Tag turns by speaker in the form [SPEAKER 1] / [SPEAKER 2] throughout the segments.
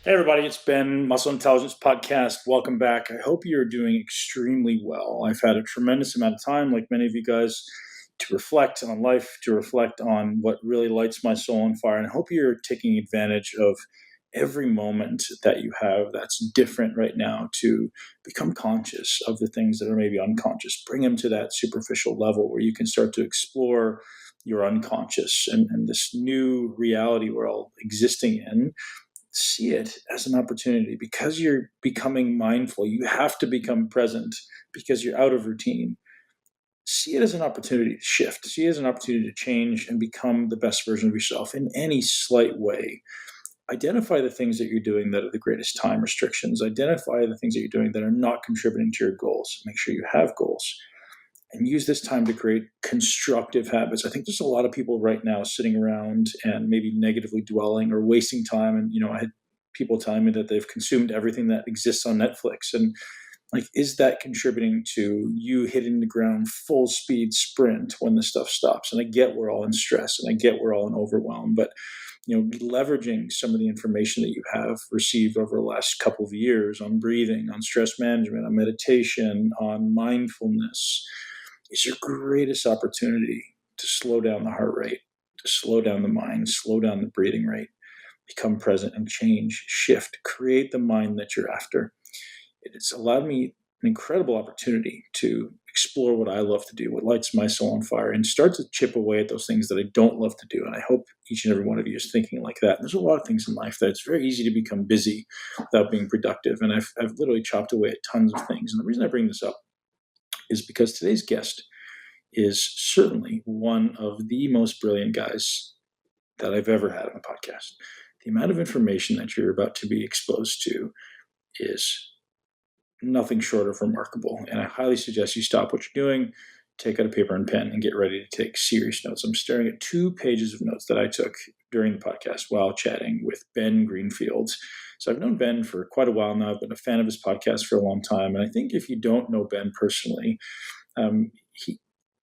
[SPEAKER 1] Hey everybody, it's Ben, Muscle Intelligence Podcast. Welcome back. I hope you're doing extremely well. I've had a tremendous amount of time, like many of you guys, to reflect on life, to reflect on what really lights my soul on fire. And I hope you're taking advantage of every moment that you have that's different right now to become conscious of the things that are maybe unconscious. Bring them to that superficial level where you can start to explore your unconscious and this new reality we're all existing in. See it as an opportunity because you're becoming mindful. You have to become present because you're out of routine. See it as an opportunity to shift. See it as an opportunity to change and become the best version of yourself in any slight way. Identify the things that you're doing that are the greatest time restrictions. Identify the things that you're doing that are not contributing to your goals. Make sure you have goals and use this time to create constructive habits. I think there's a lot of people right now sitting around and maybe negatively dwelling or wasting time. And, I had people telling me that they've consumed everything that exists on Netflix. And is that contributing to you hitting the ground full speed sprint when the stuff stops? And I get we're all in stress and I get we're all in overwhelm, but leveraging some of the information that you have received over the last couple of years on breathing, on stress management, on meditation, on mindfulness, is your greatest opportunity to slow down the heart rate, to slow down the mind, slow down the breathing rate, become present and change, shift, create the mind that you're after. It's allowed me an incredible opportunity to explore what I love to do, what lights my soul on fire, and start to chip away at those things that I don't love to do. And I hope each and every one of you is thinking like that. And there's a lot of things in life that it's very easy to become busy without being productive. And I've literally chopped away at tons of things. And the reason I bring this up is because today's guest is certainly one of the most brilliant guys that I've ever had on a podcast. The amount of information that you're about to be exposed to is nothing short of remarkable. And I highly suggest you stop what you're doing, take out a paper and pen, and get ready to take serious notes. I'm staring at 2 pages of notes that I took during the podcast while chatting with Ben Greenfield. So I've known Ben for quite a while now. I've been a fan of his podcast for a long time. And I think if you don't know Ben personally,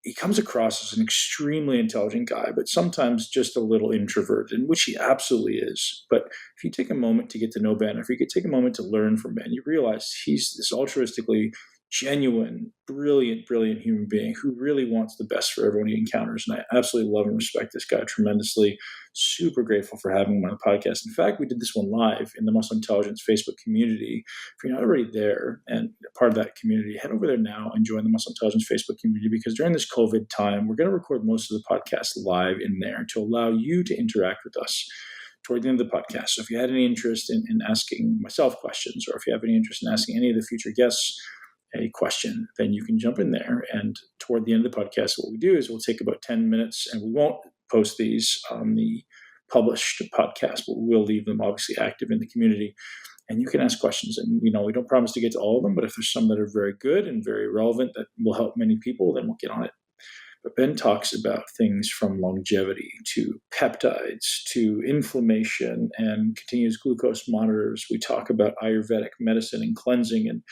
[SPEAKER 1] he comes across as an extremely intelligent guy, but sometimes just a little introverted, which he absolutely is. But if you take a moment to get to know Ben, or if you could take a moment to learn from Ben, you realize he's this altruistically genuine, brilliant human being who really wants the best for everyone he encounters. And I absolutely love and respect this guy tremendously. Super grateful for having him on the podcast. In fact, we did this one live in the Muscle Intelligence Facebook community. If you're not already there and part of that community, head over there now and join the Muscle Intelligence Facebook community, because during this COVID time, we're going to record most of the podcast live in there to allow you to interact with us toward the end of the podcast. So if you had any interest in asking myself questions, or if you have any interest in asking any of the future guests a question, then you can jump in there. And toward the end of the podcast, what we do is we'll take about 10 minutes, and we won't post these on the published podcast, but we'll leave them obviously active in the community. And you can ask questions. And we don't promise to get to all of them, but if there's some that are very good and very relevant that will help many people, then we'll get on it. But Ben talks about things from longevity to peptides to inflammation and continuous glucose monitors. We talk about Ayurvedic medicine and cleansing and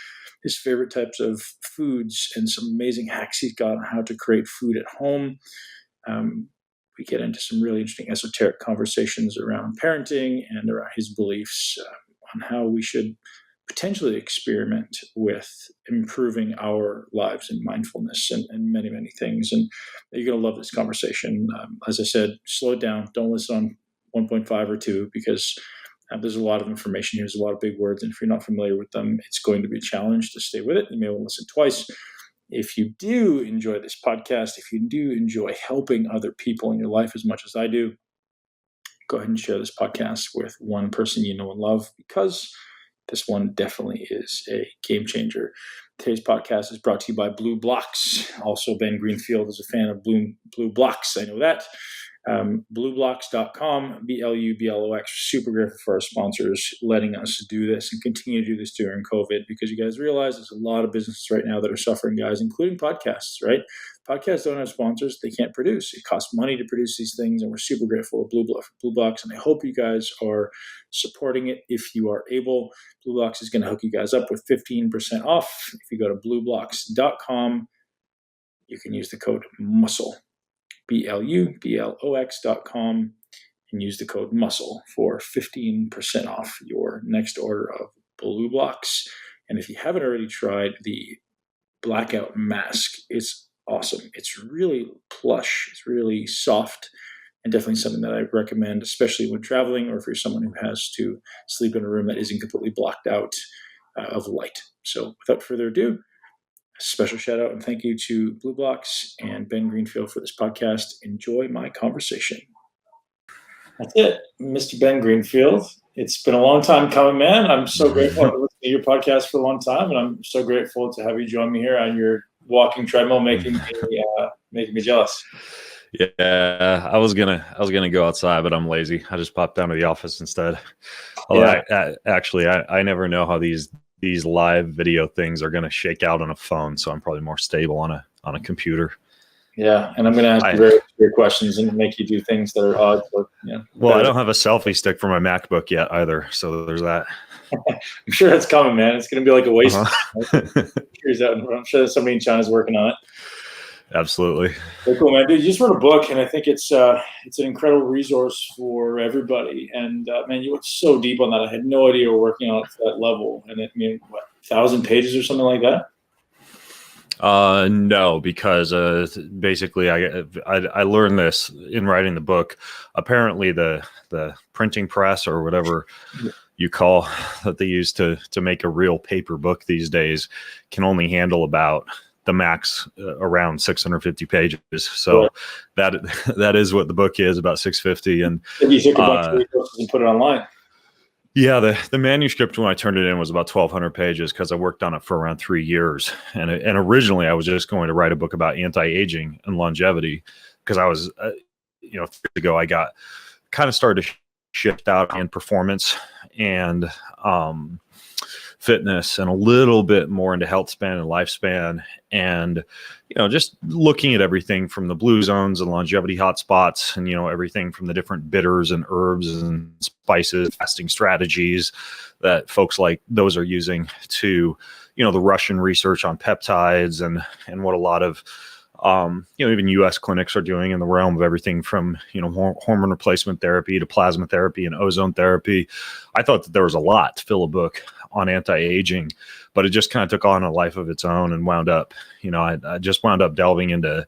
[SPEAKER 1] his favorite types of foods and some amazing hacks he's got on how to create food at home. We get into some really interesting esoteric conversations around parenting and around his beliefs on how we should potentially experiment with improving our lives in mindfulness and many, many things. And you're going to love this conversation. As I said, slow it down. Don't listen on 1.5 or 2, because there's a lot of information here. There's a lot of big words. And if you're not familiar with them, it's going to be a challenge to stay with it. You may want to listen twice. If you do enjoy this podcast, if you do enjoy helping other people in your life as much as I do, go ahead and share this podcast with one person you know and love, because this one definitely is a game changer. Today's podcast is brought to you by Blue Blocks. Also, Ben Greenfield is a fan of Blue Blocks. I know that. Blueblocks.com, BLUBLOX. Super grateful for our sponsors letting us do this and continue to do this during COVID, because you guys realize there's a lot of businesses right now that are suffering, guys, including podcasts, right? Podcasts don't have sponsors. They can't produce. It costs money to produce these things, and we're super grateful of Blue Blocks, and I hope you guys are supporting it if you are able. Blue Blocks is going to hook you guys up with 15% off. If you go to blueblocks.com, you can use the code MUSCLE, BLUBLOX.com, and use the code MUSCLE for 15% off your next order of Blue Blocks. And if you haven't already tried the Blackout Mask, it's awesome. It's really plush. It's really soft, and definitely something that I recommend, especially when traveling or if you're someone who has to sleep in a room that isn't completely blocked out of light. So without further ado, a special shout out and thank you to Blue Blocks and Ben Greenfield for this podcast. Enjoy my conversation. That's it, Mr. Ben Greenfield. It's been a long time coming, man. I'm so grateful. I've listened to your podcast for a long time, and I'm so grateful to have you join me here on your walking treadmill, making me jealous.
[SPEAKER 2] Yeah, I was gonna go outside, but I'm lazy. I just popped down to the office instead. Although I never know how these live video things are gonna shake out on a phone, so I'm probably more stable on a computer.
[SPEAKER 1] Yeah, and I'm going to ask you very clear questions and make you do things that are odd. But,
[SPEAKER 2] well, I don't have a selfie stick for my MacBook yet either, so there's that.
[SPEAKER 1] I'm sure that's coming, man. It's going to be like a waste. I'm sure somebody in China is working on it.
[SPEAKER 2] Absolutely.
[SPEAKER 1] Very cool, man. Dude, you just wrote a book, and I think it's an incredible resource for everybody. And man, you went so deep on that. I had no idea you were working on it to that level. And it 1,000 pages or something like that?
[SPEAKER 2] No, because basically I learned this in writing the book. Apparently the printing press or whatever you call that they use to make a real paper book these days can only handle about the max around 650 pages. So that is what the book is, about 650. And
[SPEAKER 1] you took a bunch of resources and put it online.
[SPEAKER 2] Yeah, the manuscript when I turned it in was about 1,200 pages because I worked on it for around 3 years. And originally I was just going to write a book about anti-aging and longevity because I was, 3 years ago, I got kind of started to shift out in performance and fitness and a little bit more into health span and lifespan. And, just looking at everything from the blue zones and longevity hotspots and, everything from the different bitters and herbs and spices, fasting strategies that folks like those are using to, the Russian research on peptides and what a lot of, even U.S. clinics are doing in the realm of everything from, hormone replacement therapy to plasma therapy and ozone therapy. I thought that there was a lot to fill a book on anti-aging, but it just kind of took on a life of its own and wound up, I just wound up delving into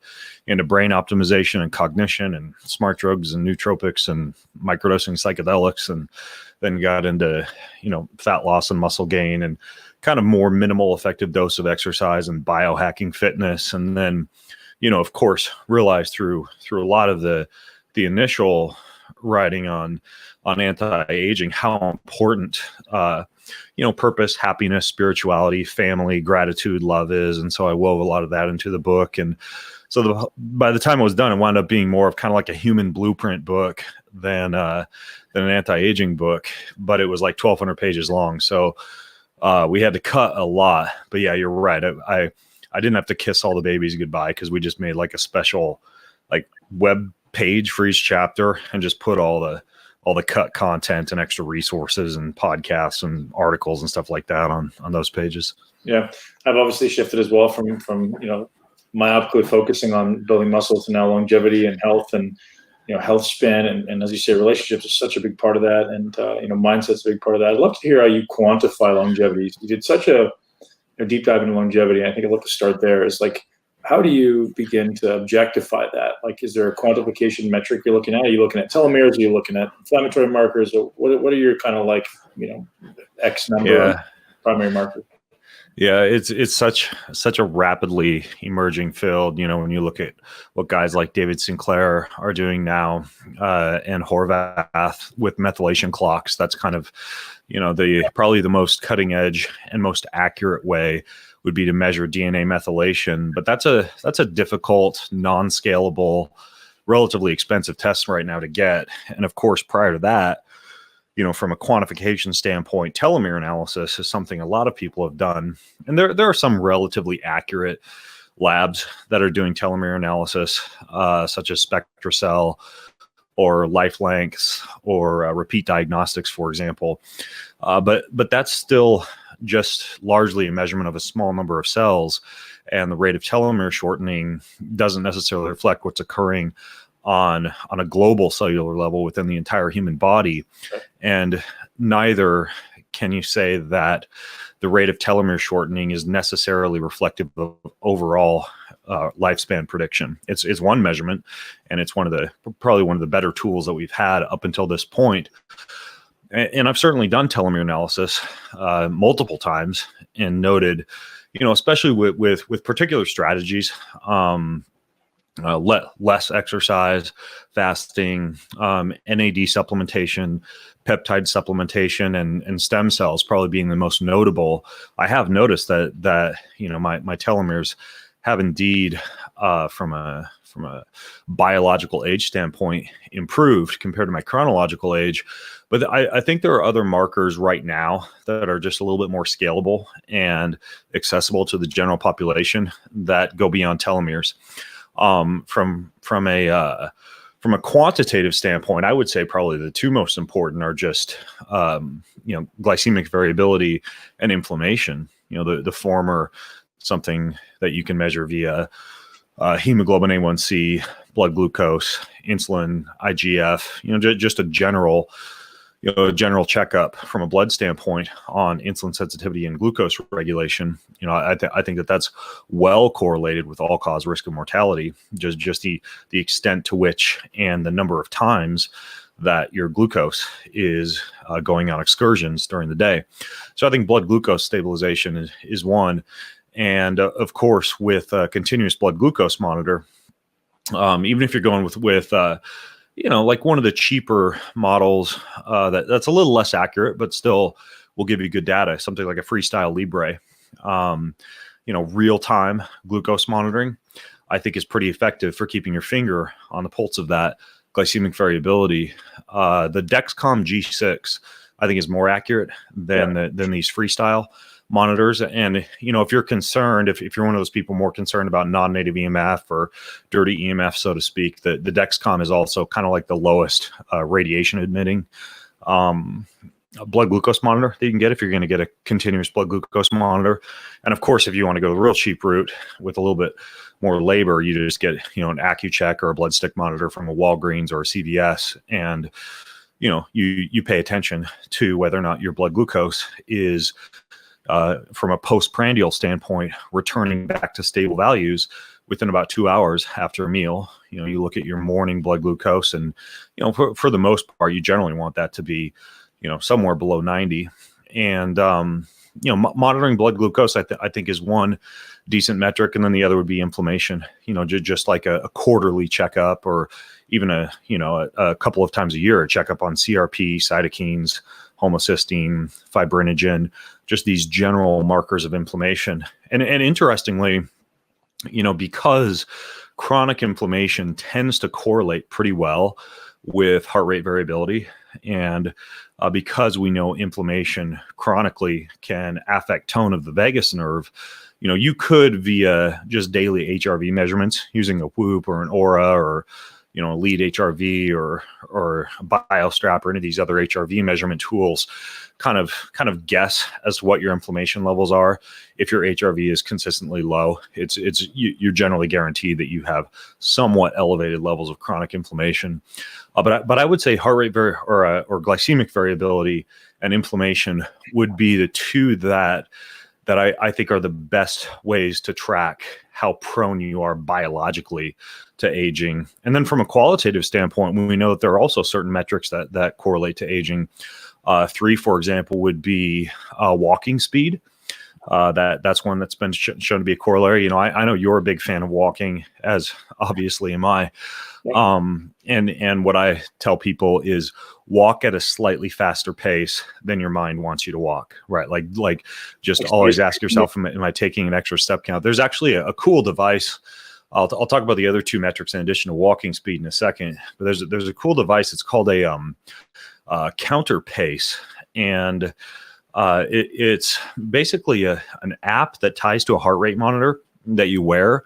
[SPEAKER 2] brain optimization and cognition and smart drugs and nootropics and microdosing psychedelics, and then got into, fat loss and muscle gain and kind of more minimal effective dose of exercise and biohacking fitness. And then, of course, realized through a lot of the initial writing on anti-aging how important purpose, happiness, spirituality, family, gratitude, love is. And so I wove a lot of that into the book. And so by the time it was done, it wound up being more of kind of like a human blueprint book than an anti-aging book, but it was like 1,200 pages long. So we had to cut a lot. But yeah, you're right. I didn't have to kiss all the babies goodbye because we just made like a special like web page for each chapter and just put all the cut content and extra resources and podcasts and articles and stuff like that on those pages. Yeah.
[SPEAKER 1] I've obviously shifted as well from myopically focusing on building muscle to now longevity and health and, health span. And as you say, relationships are such a big part of that. And, mindset's a big part of that. I'd love to hear how you quantify longevity. You did such a deep dive into longevity. I think I'd love to start there. Is like, how do you begin to objectify that? Like, is there a quantification metric you're looking at? Are you looking at telomeres? Are you looking at inflammatory markers? Or what are your kind of like, X number of primary markers?
[SPEAKER 2] Yeah, it's such a rapidly emerging field. When you look at what guys like David Sinclair are doing now, and Horvath with methylation clocks, that's kind of, probably the most cutting edge and most accurate way would be to measure DNA methylation. But that's a difficult, non-scalable, relatively expensive test right now to get. And of course, prior to that, from a quantification standpoint, telomere analysis is something a lot of people have done. And there are some relatively accurate labs that are doing telomere analysis, such as SpectraCell or LifeLengths or Repeat Diagnostics, for example. But that's still just largely a measurement of a small number of cells, and the rate of telomere shortening doesn't necessarily reflect what's occurring on a global cellular level within the entire human body. And neither can you say that the rate of telomere shortening is necessarily reflective of overall lifespan prediction. It's one measurement, and it's probably one of the better tools that we've had up until this point. And I've certainly done telomere analysis multiple times and noted, especially with particular strategies, less exercise, fasting, NAD supplementation, peptide supplementation, and stem cells probably being the most notable. I have noticed that my telomeres have indeed, from a biological age standpoint, improved compared to my chronological age. But I think there are other markers right now that are just a little bit more scalable and accessible to the general population that go beyond telomeres. From a quantitative standpoint, I would say probably the two most important are just glycemic variability and inflammation. The former, something that you can measure via hemoglobin A1C, blood glucose, insulin, IGF. Just a general checkup from a blood standpoint on insulin sensitivity and glucose regulation. I think that that's well correlated with all-cause risk of mortality. Just the extent to which and the number of times that your glucose is going on excursions during the day. So I think blood glucose stabilization is one. And of course, with a continuous blood glucose monitor, even if you're going with like one of the cheaper models that's a little less accurate, but still will give you good data, something like a Freestyle Libre, real-time glucose monitoring, I think is pretty effective for keeping your finger on the pulse of that glycemic variability. The Dexcom G6, I think, is more accurate than these Freestyle monitors. And, if you're concerned, if you're one of those people more concerned about non-native EMF or dirty EMF, so to speak, the Dexcom is also kind of like the lowest radiation emitting blood glucose monitor that you can get if you're going to get a continuous blood glucose monitor. And of course, if you want to go the real cheap route with a little bit more labor, you just get, an AccuCheck or a blood stick monitor from a Walgreens or a CVS. And, you pay attention to whether or not your blood glucose is from a postprandial standpoint, returning back to stable values within about 2 hours after a meal. You look at your morning blood glucose, and for the most part, you generally want that to be somewhere below 90. And monitoring blood glucose, I think, is one decent metric, and then the other would be inflammation. Just like a quarterly checkup, or even a couple of times a year, a checkup on CRP, cytokines, homocysteine, fibrinogen, just these general markers of inflammation. And interestingly, because chronic inflammation tends to correlate pretty well with heart rate variability, and because we know inflammation chronically can affect tone of the vagus nerve, you could, via just daily HRV measurements using a Whoop or an Aura or Lead HRV or BioStrap or any of these other HRV measurement tools, kind of guess as to what your inflammation levels are. If your HRV is consistently low, you're generally guaranteed that you have somewhat elevated levels of chronic inflammation. But I would say heart rate or glycemic variability and inflammation would be the two that I think are the best ways to track how prone you are biologically to aging. And then from a qualitative standpoint, we know that there are also certain metrics that correlate to aging. 3, for example, would be walking speed. That's one that's been shown to be a corollary. I know you're a big fan of walking, as obviously am I. And what I tell people is walk at a slightly faster pace than your mind wants you to walk, right? Like just always ask yourself, am I taking an extra step count? There's actually a cool device. I'll talk about the other two metrics in addition to walking speed in a second, but there's a cool device. It's called a counter pace. And it's basically an app that ties to a heart rate monitor that you wear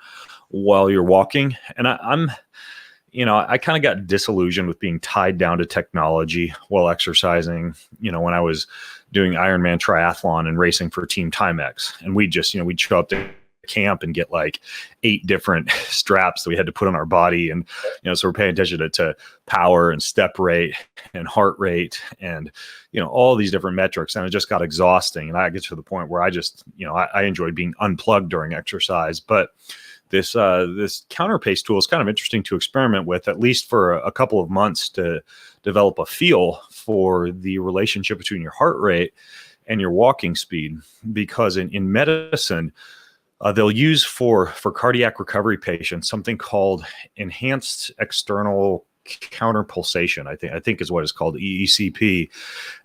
[SPEAKER 2] while you're walking. And I kind of got disillusioned with being tied down to technology while exercising, when I was doing Ironman triathlon and racing for Team Timex. And we'd show up to camp and get like 8 different straps that we had to put on our body. And, so we're paying attention to power and step rate and heart rate and, all these different metrics. And it just got exhausting. And I get to the point where I just, I enjoyed being unplugged during exercise. But this counter pace tool is kind of interesting to experiment with, at least for a couple of months, to develop a feel for the relationship between your heart rate and your walking speed. Because in medicine, they'll use for cardiac recovery patients something called enhanced external counter pulsation. I think is what it's called, EECP.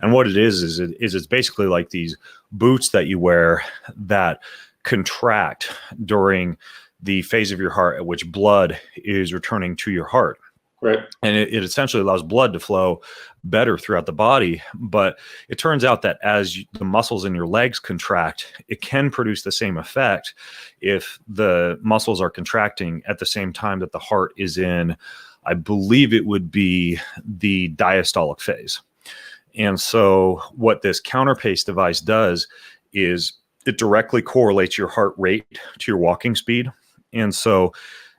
[SPEAKER 2] And what it is it's basically like these boots that you wear that contract during the phase of your heart at which blood is returning to your heart.
[SPEAKER 1] Right.
[SPEAKER 2] And it essentially allows blood to flow better throughout the body. But it turns out that as the muscles in your legs contract, it can produce the same effect if the muscles are contracting at the same time that the heart is in, I believe it would be the diastolic phase. And so what this counterpace device does is it directly correlates your heart rate to your walking speed. And so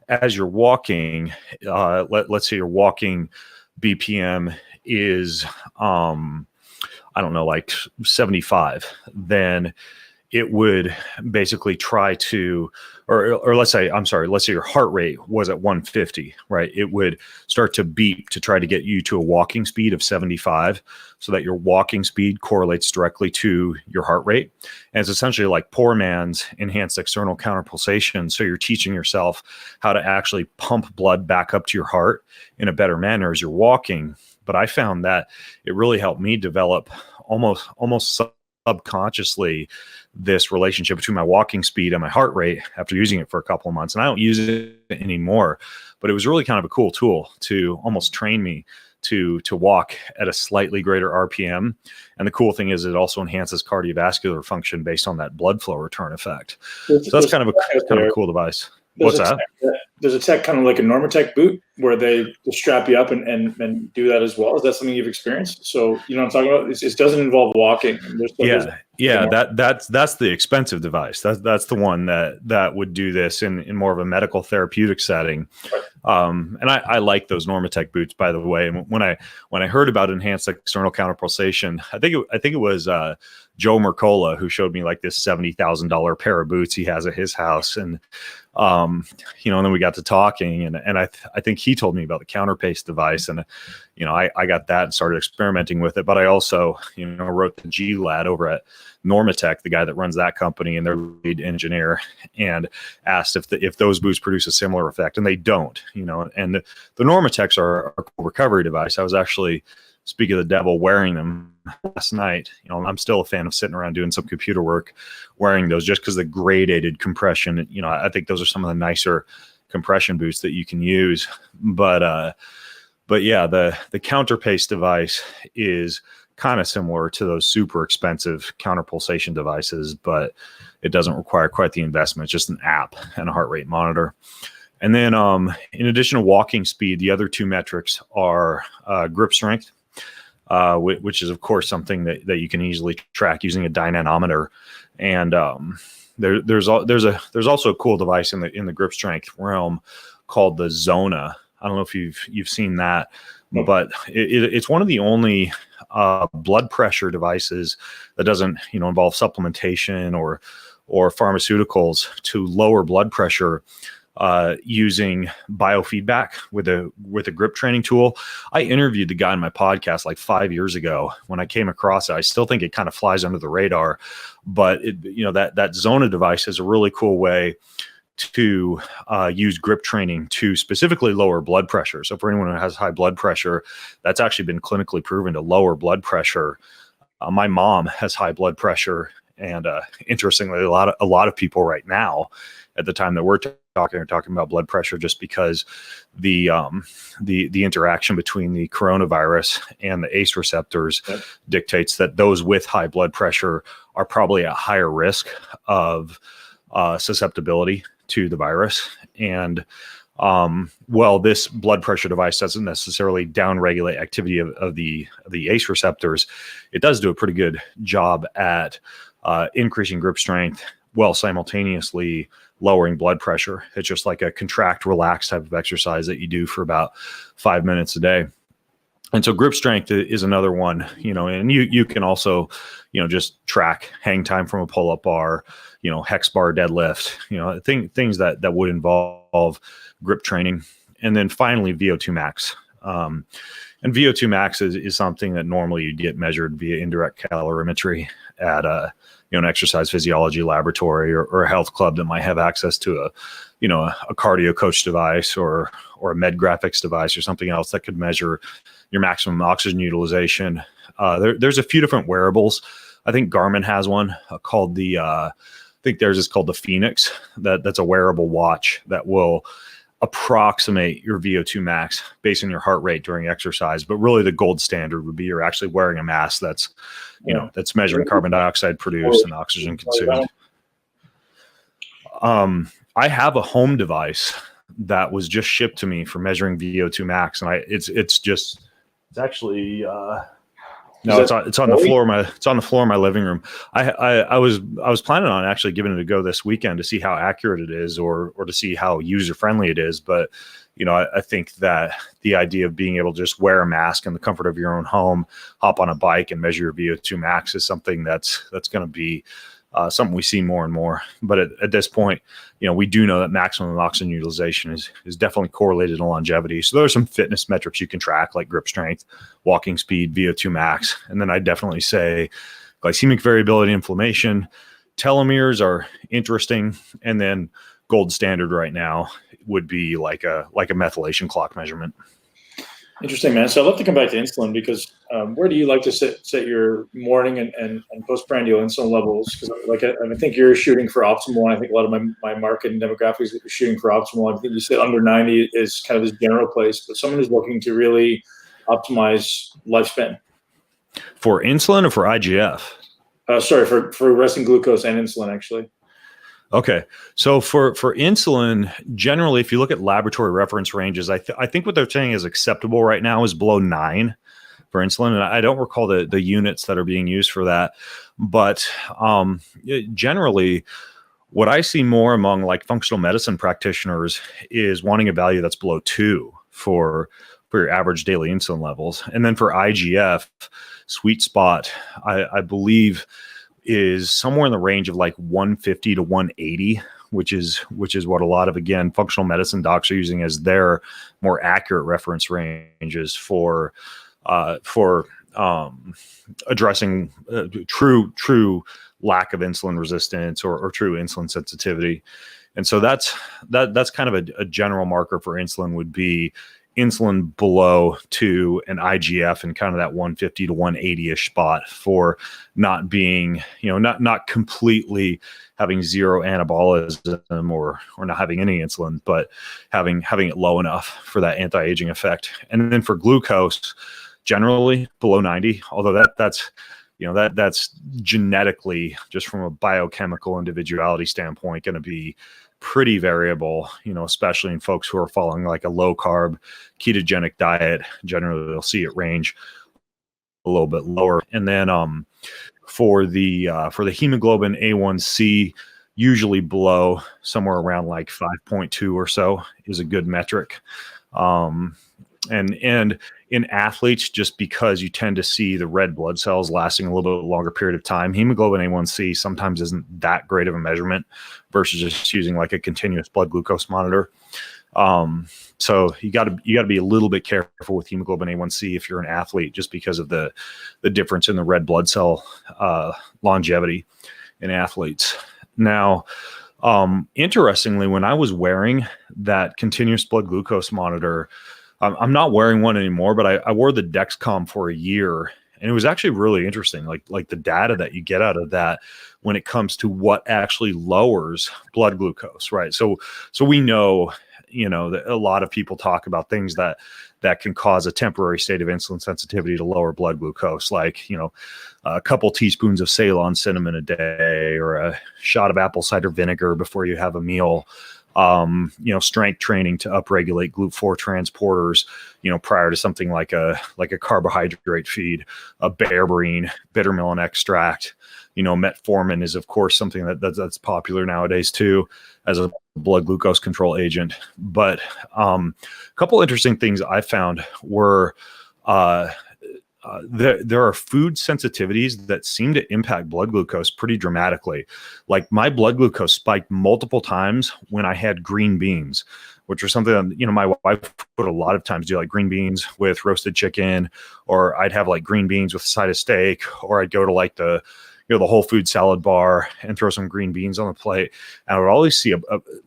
[SPEAKER 2] as you're walking, let's say your walking BPM is, like 75, then it would basically try to, or let's say your heart rate was at 150, right? It would start to beep to try to get you to a walking speed of 75 so that your walking speed correlates directly to your heart rate. And it's essentially like poor man's enhanced external counterpulsation. So you're teaching yourself how to actually pump blood back up to your heart in a better manner as you're walking. But I found that it really helped me develop almost subconsciously this relationship between my walking speed and my heart rate after using it for a couple of months. And I don't use it anymore, but it was really kind of a cool tool to almost train me to walk at a slightly greater RPM. And the cool thing is it also enhances cardiovascular function based on that blood flow return effect. So that's kind of a cool device. What's that?
[SPEAKER 1] There's a tech kind of like a Normatec boot where they strap you up and do that as well. Is that something you've experienced? So you know what I'm talking about? It doesn't involve walking.
[SPEAKER 2] That's the expensive device. That's the one that would do this in more of a medical therapeutic setting. And I like those Normatec boots, by the way. And when I heard about enhanced external counterpulsation, I think it was Joe Mercola who showed me like this $70,000 pair of boots he has at his house. And and then we got to talking and I think he told me about the counterpace device and, I got that and started experimenting with it. But I also, wrote the G lad over at Normatec, the guy that runs that company and their lead engineer, and asked if those boots produce a similar effect, and they don't, and the Normatecs are a cool recovery device. I was actually, speaking of the devil, wearing them last night. I'm still a fan of sitting around doing some computer work, wearing those just because the gradated compression, I think those are some of the nicer compression boots that you can use. But yeah, the counterpace device is kind of similar to those super expensive counterpulsation devices, but it doesn't require quite the investment. It's just an app and a heart rate monitor. And then in addition to walking speed, the other two metrics are grip strength, which is, of course, something that you can easily track using a dynamometer. And there's also a cool device in the grip strength realm called the Zona. I don't know if you've seen that, but it's one of the only blood pressure devices that doesn't involve supplementation or pharmaceuticals to lower blood pressure using biofeedback with a grip training tool. I interviewed the guy on my podcast like 5 years ago when I came across it. I still think it kind of flies under the radar, but that Zona device is a really cool way to use grip training to specifically lower blood pressure. So for anyone who has high blood pressure, that's actually been clinically proven to lower blood pressure. My mom has high blood pressure, and interestingly, a lot of people right now, at the time that we're talking, are talking about blood pressure, just because the interaction between the coronavirus and the ACE receptors dictates that those with high blood pressure are probably at higher risk of susceptibility to the virus. And this blood pressure device doesn't necessarily downregulate activity of the ACE receptors. It does do a pretty good job at increasing grip strength while simultaneously lowering blood pressure. It's just like a contract, relax type of exercise that you do for about 5 minutes a day. And so grip strength is another one, and you can also, just track hang time from a pull-up bar, hex bar deadlift, things that would involve grip training. And then finally, VO2 max. And VO2 max is something that normally you'd get measured via indirect calorimetry at an exercise physiology laboratory or a health club that might have access to a cardio coach device or a med graphics device or something else that could measure your maximum oxygen utilization. There's a few different wearables. I think Garmin has one called I think theirs is called the Phoenix. That's a wearable watch that will approximate your VO2 max based on your heart rate during exercise. But really the gold standard would be you're actually wearing a mask that's, that's measuring carbon dioxide produced and oxygen consumed. I have a home device that was just shipped to me for measuring VO2 max. And it's actually, no, it's on the floor of my living room. I was planning on actually giving it a go this weekend to see how accurate it is or to see how user friendly it is. But I think that the idea of being able to just wear a mask in the comfort of your own home, hop on a bike and measure your VO2 max is something that's going to be something we see more and more. But at this point, we do know that maximum oxygen utilization is definitely correlated to longevity. So there are some fitness metrics you can track, like grip strength, walking speed, VO2 max. And then I definitely say glycemic variability, inflammation, telomeres are interesting. And then gold standard right now would be like a methylation clock measurement.
[SPEAKER 1] Interesting, man. So I'd love to come back to insulin because where do you like to set your morning and postprandial insulin levels? Because I think you're shooting for optimal. I think a lot of my market and demographics are shooting for optimal. I think you said under 90 is kind of this general place, but someone who's looking to really optimize lifespan.
[SPEAKER 2] For insulin or for IGF?
[SPEAKER 1] Sorry, for resting glucose and insulin, actually.
[SPEAKER 2] Okay. So for insulin, generally, if you look at laboratory reference ranges, I think what they're saying is acceptable right now is below 9 for insulin. And I don't recall the units that are being used for that. But generally, what I see more among like functional medicine practitioners is wanting a value that's below 2 for your average daily insulin levels. And then for IGF, sweet spot, I believe is somewhere in the range of like 150 to 180, which is what a lot of, again, functional medicine docs are using as their more accurate reference ranges for addressing true lack of insulin resistance or true insulin sensitivity. And so that's kind of a general marker for insulin would be insulin below 2 and IGF in kind of that 150 to 180-ish spot for not being, not completely having zero anabolism or not having any insulin, but having it low enough for that anti-aging effect. And then for glucose, generally below 90, although that's genetically, just from a biochemical individuality standpoint, going to be pretty variable, especially in folks who are following like a low carb ketogenic diet. Generally, they'll see it range a little bit lower. And then for the hemoglobin A1C, usually below somewhere around like 5.2 or so is a good metric. And in athletes, just because you tend to see the red blood cells lasting a little bit longer period of time, hemoglobin A1C sometimes isn't that great of a measurement versus just using like a continuous blood glucose monitor. So you got to be a little bit careful with hemoglobin A1C if you're an athlete, just because of the difference in the red blood cell longevity in athletes. Now, interestingly, when I was wearing that continuous blood glucose monitor, I'm not wearing one anymore, but I wore the Dexcom for a year, and it was actually really interesting. Like the data that you get out of that when it comes to what actually lowers blood glucose, right? So we know, that a lot of people talk about things that can cause a temporary state of insulin sensitivity to lower blood glucose, like, a couple teaspoons of Ceylon cinnamon a day or a shot of apple cider vinegar before you have a meal. Strength training to upregulate GLUT4 transporters, prior to something like a carbohydrate feed, a berberine, bitter melon extract, metformin is of course something that's popular nowadays too as a blood glucose control agent. But a couple interesting things I found were there are food sensitivities that seem to impact blood glucose pretty dramatically. Like my blood glucose spiked multiple times when I had green beans, which are something that, my wife would a lot of times do, like green beans with roasted chicken, or I'd have like green beans with a side of steak, or I'd go to like the whole food salad bar and throw some green beans on the plate. And I would always see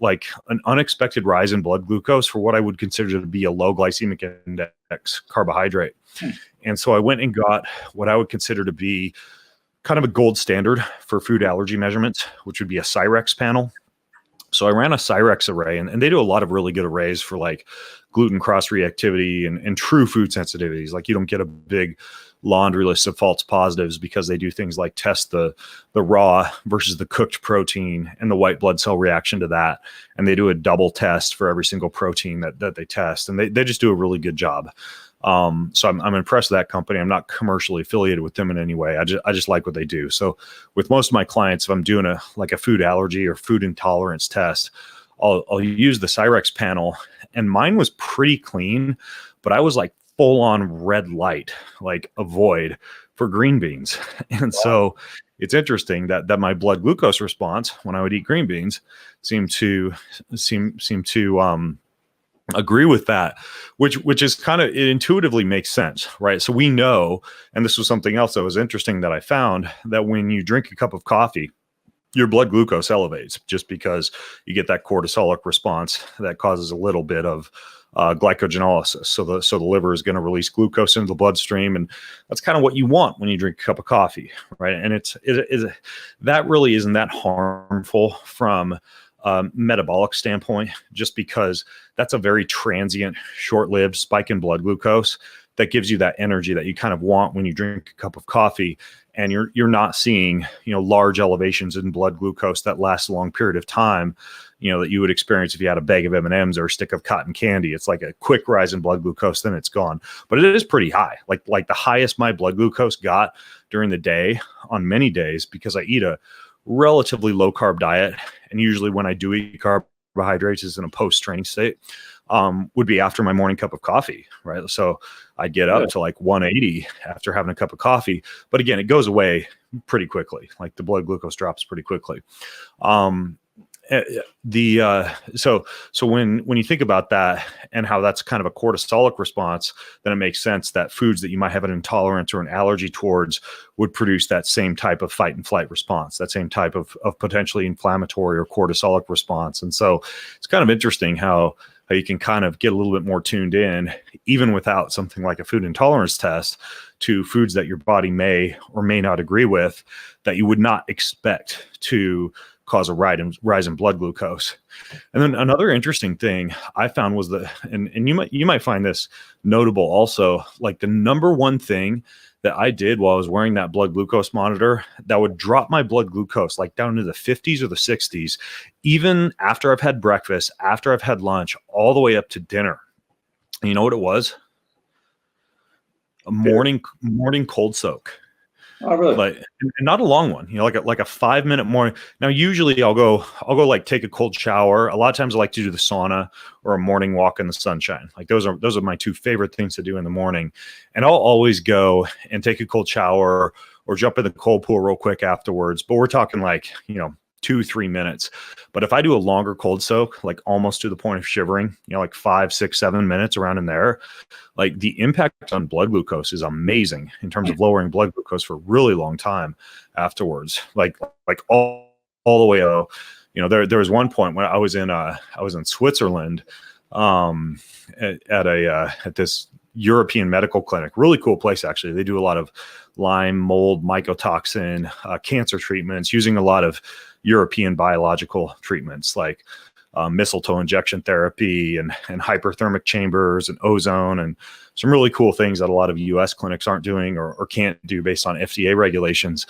[SPEAKER 2] like an unexpected rise in blood glucose for what I would consider to be a low glycemic index carbohydrate. And so I went and got what I would consider to be kind of a gold standard for food allergy measurements, which would be a Cyrex panel. So I ran a Cyrex array, and they do a lot of really good arrays for like gluten cross reactivity and true food sensitivities. Like you don't get a big laundry list of false positives because they do things like test the raw versus the cooked protein and the white blood cell reaction to that. And they do a double test for every single protein that they test. And they just do a really good job. So I'm impressed with that company. I'm not commercially affiliated with them in any way. I just like what they do. So with most of my clients, if I'm doing a food allergy or food intolerance test, I'll use the Cyrex panel, and mine was pretty clean, but I was like full on red light, like avoid for green beans. And so it's interesting that my blood glucose response when I would eat green beans seemed to agree with that, which is kind of, it intuitively makes sense, right? So we know, and this was something else that was interesting that I found, that when you drink a cup of coffee, your blood glucose elevates just because you get that cortisolic response that causes a little bit of glycogenolysis. So the liver is going to release glucose into the bloodstream, and that's kind of what you want when you drink a cup of coffee, right? And that really isn't that harmful from metabolic standpoint, just because that's a very transient, short-lived spike in blood glucose that gives you that energy that you kind of want when you drink a cup of coffee, and you're not seeing large elevations in blood glucose that last a long period of time, that you would experience if you had a bag of M&Ms or a stick of cotton candy. It's like a quick rise in blood glucose, then it's gone. But it is pretty high, like the highest my blood glucose got during the day on many days, because I eat a relatively low carb diet, and usually when I do eat carbohydrates is in a post-training state, would be after my morning cup of coffee, right? So I get up to like 180 after having a cup of coffee, but again, it goes away pretty quickly. Like the blood glucose drops pretty quickly. So when you think about that and how that's kind of a cortisolic response, then it makes sense that foods that you might have an intolerance or an allergy towards would produce that same type of fight and flight response, that same type of potentially inflammatory or cortisolic response. And so it's kind of interesting how you can kind of get a little bit more tuned in, even without something like a food intolerance test, to foods that your body may or may not agree with, that you would not expect to cause a rise in blood glucose. And then another interesting thing I found was that, and you might find this notable also, like the number one thing that I did while I was wearing that blood glucose monitor that would drop my blood glucose like down to the 50s or the 60s, even after I've had breakfast, after I've had lunch, all the way up to dinner. And you know what it was? A morning cold soak.
[SPEAKER 1] Oh, really?
[SPEAKER 2] Like, and not a long one, like a 5-minute morning. Now, usually I'll go like take a cold shower. A lot of times I like to do the sauna or a morning walk in the sunshine. Like those are my two favorite things to do in the morning. And I'll always go and take a cold shower or jump in the cold pool real quick afterwards. But we're talking like, 2-3 minutes. But if I do a longer cold soak, like almost to the point of shivering, like 5, 6, 7 minutes around in there, like the impact on blood glucose is amazing in terms of lowering blood glucose for a really long time afterwards. Like all the way out. There was one point when I was in Switzerland at this European medical clinic. Really cool place, actually. They do a lot of Lyme, mold, mycotoxin, cancer treatments, using a lot of European biological treatments like mistletoe injection therapy and hyperthermic chambers and ozone, and some really cool things that a lot of US clinics aren't doing or can't do based on FDA regulations.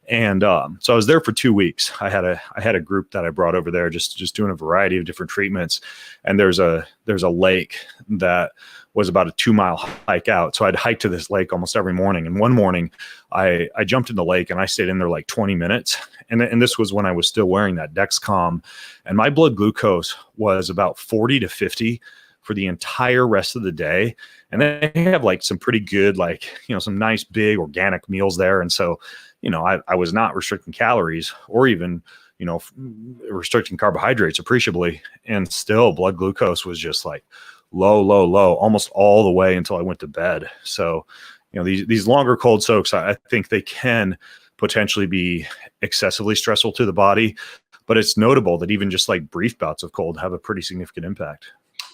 [SPEAKER 2] And so I was there for 2 weeks. I had a group that I brought over there just doing a variety of different treatments. And there's a lake that was about a 2-mile hike out. So I'd hike to this lake almost every morning. And one morning I jumped in the lake and I stayed in there like 20 minutes. And this was when I was still wearing that Dexcom, and my blood glucose was about 40 to 50 for the entire rest of the day. And they have like some pretty good, like, some nice big organic meals there. And so, I was not restricting calories or even, restricting carbohydrates appreciably. And still blood glucose was just like low, almost all the way until I went to bed. So, these longer cold soaks, I think they can potentially be excessively stressful to the body, but it's notable that even just like brief bouts of cold have a pretty significant impact.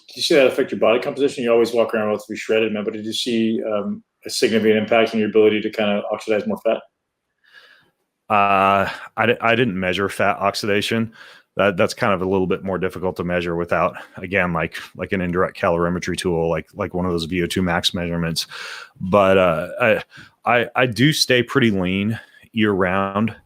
[SPEAKER 1] Did you see that affect your body composition? You always walk around relatively shredded, man, but did you see a significant impact on your ability to kind of oxidize more fat?
[SPEAKER 2] I didn't measure fat oxidation. That's kind of a little bit more difficult to measure without, again, like an indirect calorimetry tool, like one of those VO2 max measurements. But I do stay pretty lean year round.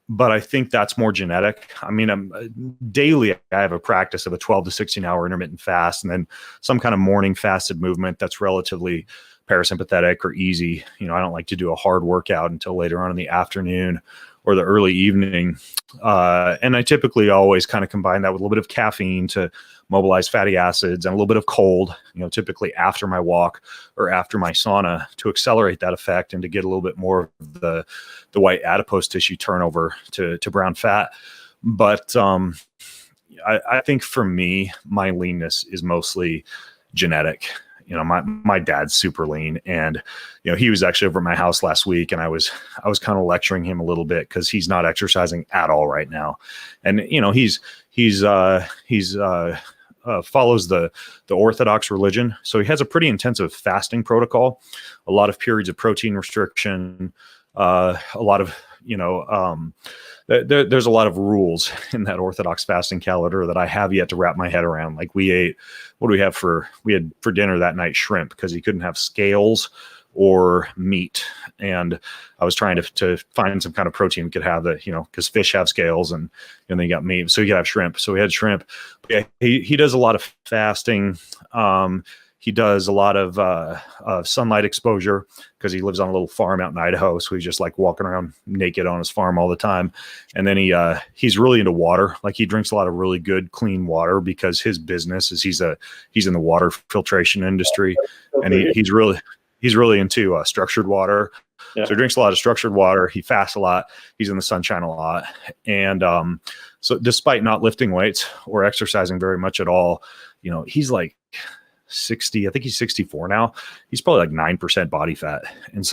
[SPEAKER 2] But I think that's more genetic. I mean, daily, I have a practice of a 12 to 16 hour intermittent fast, and then some kind of morning fasted movement that's relatively parasympathetic or easy. I don't like to do a hard workout until later on in the afternoon or the early evening. And I typically always kind of combine that with a little bit of caffeine to mobilize fatty acids and a little bit of cold, typically after my walk or after my sauna, to accelerate that effect and to get a little bit more of the white adipose tissue turnover to brown fat. But I think for me, my leanness is mostly genetic. My dad's super lean, and he was actually over at my house last week, and I was kind of lecturing him a little bit because he's not exercising at all right now, and he's follows the Orthodox religion, so he has a pretty intensive fasting protocol, a lot of periods of protein restriction, a lot of there's a lot of rules in that Orthodox fasting calendar that I have yet to wrap my head around. Like we had for dinner that night shrimp because he couldn't have scales or meat. And I was trying to find some kind of protein we could have that, because fish have scales and then you got meat. So you could have shrimp. So we had shrimp. But yeah, he does a lot of fasting. He does a lot of sunlight exposure because he lives on a little farm out in Idaho. So he's just like walking around naked on his farm all the time. And then he's really into water. Like he drinks a lot of really good, clean water because his business is he's in the water filtration industry, and he's really into structured water. Yeah. So he drinks a lot of structured water. He fasts a lot. He's in the sunshine a lot. And so despite not lifting weights or exercising very much at all, he's like 60, I think he's 64 now. He's probably like 9% body fat. And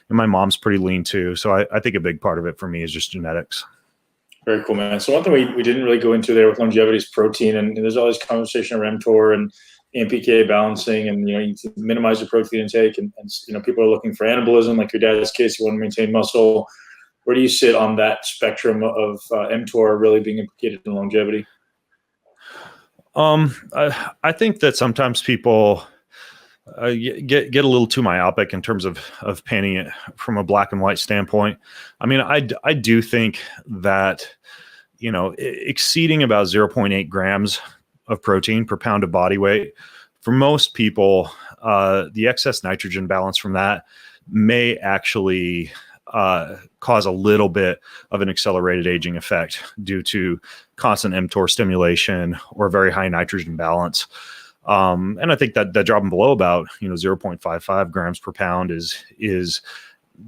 [SPEAKER 2] my mom's pretty lean too. So I think a big part of it for me is just genetics.
[SPEAKER 1] Very cool, man. So one thing we didn't really go into there with longevity is protein. And there's all this conversation around mTOR and AMPK balancing, and you need to minimize your protein intake. And people are looking for anabolism, like your dad's case, you want to maintain muscle. Where do you sit on that spectrum of mTOR really being implicated in longevity?
[SPEAKER 2] I think that sometimes people get a little too myopic in terms of painting it from a black and white standpoint. I mean, I do think that, exceeding about 0.8 grams of protein per pound of body weight, for most people, the excess nitrogen balance from that may actually cause a little bit of an accelerated aging effect due to constant mTOR stimulation or very high nitrogen balance. And I think that dropping below about 0.55 grams per pound is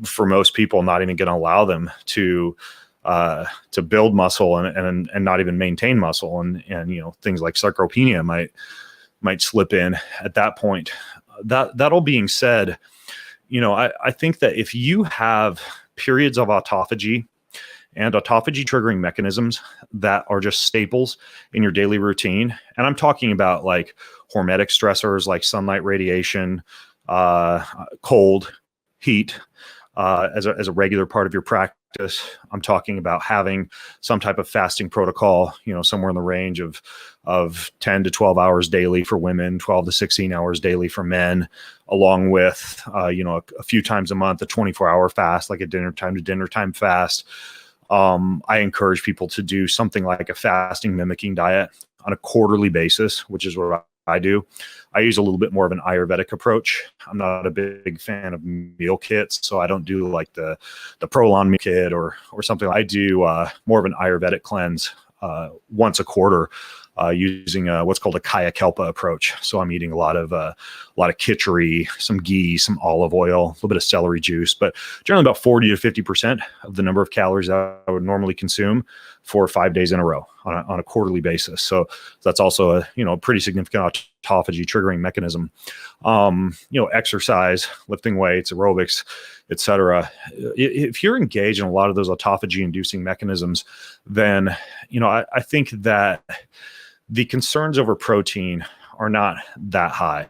[SPEAKER 2] for most people not even going to allow them to build muscle and not even maintain muscle, and things like sarcopenia might slip in at that point. That all being said, I think that if you have periods of autophagy and autophagy triggering mechanisms that are just staples in your daily routine, and I'm talking about like hormetic stressors like sunlight, radiation, cold, heat, as a regular part of your practice. I'm talking about having some type of fasting protocol, somewhere in the range of 10 to 12 hours daily for women, 12 to 16 hours daily for men, along with, a few times a month, a 24-hour fast, like a dinner time to dinner time fast. I encourage people to do something like a fasting mimicking diet on a quarterly basis, which is what I do. I use a little bit more of an Ayurvedic approach. I'm not a big fan of meal kits, so I don't do like the Prolon meal kit or something. I do more of an Ayurvedic cleanse once a quarter, using what's called a Kaya Kalpa approach. So I'm eating a lot of khichdi, some ghee, some olive oil, a little bit of celery juice, but generally about 40 to 50% of the number of calories that I would normally consume for 5 days in a row on a quarterly basis. So that's also a pretty significant autophagy triggering mechanism. Exercise, lifting weights, aerobics, etc. If you're engaged in a lot of those autophagy inducing mechanisms, then I think that the concerns over protein are not that high.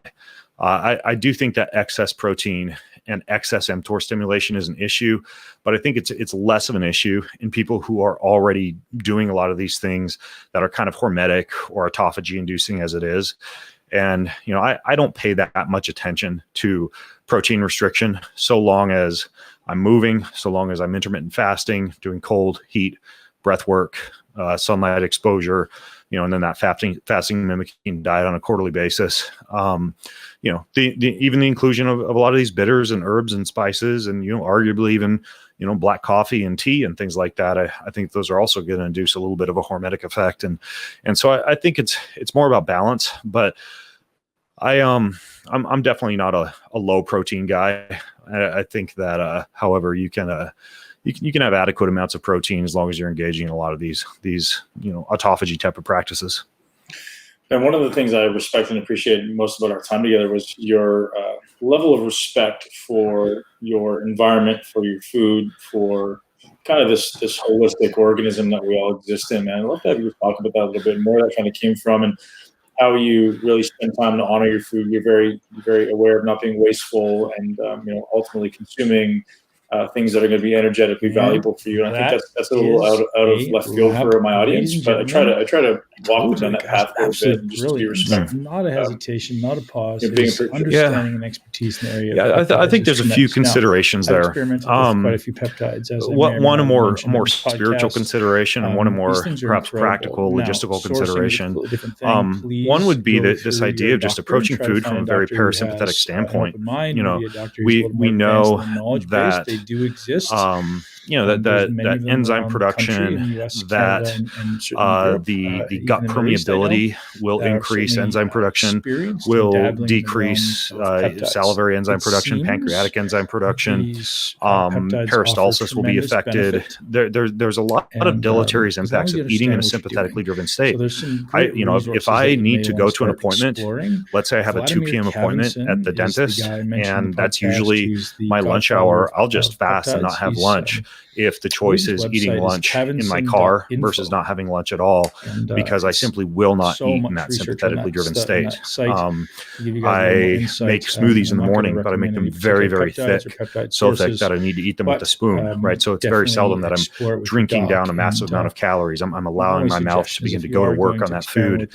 [SPEAKER 2] I do think that excess protein and excess mTOR stimulation is an issue, but I think it's less of an issue in people who are already doing a lot of these things that are kind of hormetic or autophagy inducing as it is. And I don't pay that much attention to protein restriction so long as I'm moving, so long as I'm intermittent fasting, doing cold, heat, breath work, sunlight exposure, and then that fasting mimicking diet on a quarterly basis. Even the inclusion of a lot of these bitters and herbs and spices, and arguably even black coffee and tea and things like that. I think those are also going to induce a little bit of a hormetic effect, and so I think it's more about balance. But I'm definitely not a low protein guy. I think that however you can have adequate amounts of protein as long as you're engaging in a lot of these autophagy type of practices.
[SPEAKER 1] And one of the things I respect and appreciate most about our time together was your level of respect for your environment, for your food, for kind of this holistic organism that we all exist in. And I'd love to have you talk about that a little bit more. That kind of came from, and how you really spend time to honor your food. You're very, very aware of not being wasteful, and ultimately consuming things that are going to be energetically valuable for you. And I think that's a little out of left field for my audience, but I try to walk them down that path a little bit and just be respectful.
[SPEAKER 3] Not a hesitation, not a pause.
[SPEAKER 1] Understanding
[SPEAKER 3] and expertise in the area.
[SPEAKER 2] Yeah, I think there's a few considerations there.
[SPEAKER 3] I've experimented with quite a few peptides.
[SPEAKER 2] One a more spiritual consideration, and one a more perhaps practical, logistical consideration. One would be that this idea of just approaching food from a very parasympathetic standpoint. We know that
[SPEAKER 3] they do exist.
[SPEAKER 2] That enzyme production, that the gut permeability will increase enzyme production, will decrease salivary enzyme production, pancreatic enzyme production, peristalsis will be affected. There's a lot of deleterious impacts of eating in a sympathetically driven state. If I need to go to an appointment, let's say I have a 2 p.m. appointment at the dentist, and that's usually my lunch hour, I'll just fast and not have lunch. If the choice is eating lunch in my car versus not having lunch at all, because I simply will not eat in that sympathetically driven state. I make smoothies in the morning, but I make them very, very thick, so thick that I need to eat them with a spoon, right? So it's very seldom that I'm drinking down a massive amount of calories. I'm allowing my mouth to begin to go to work on that food,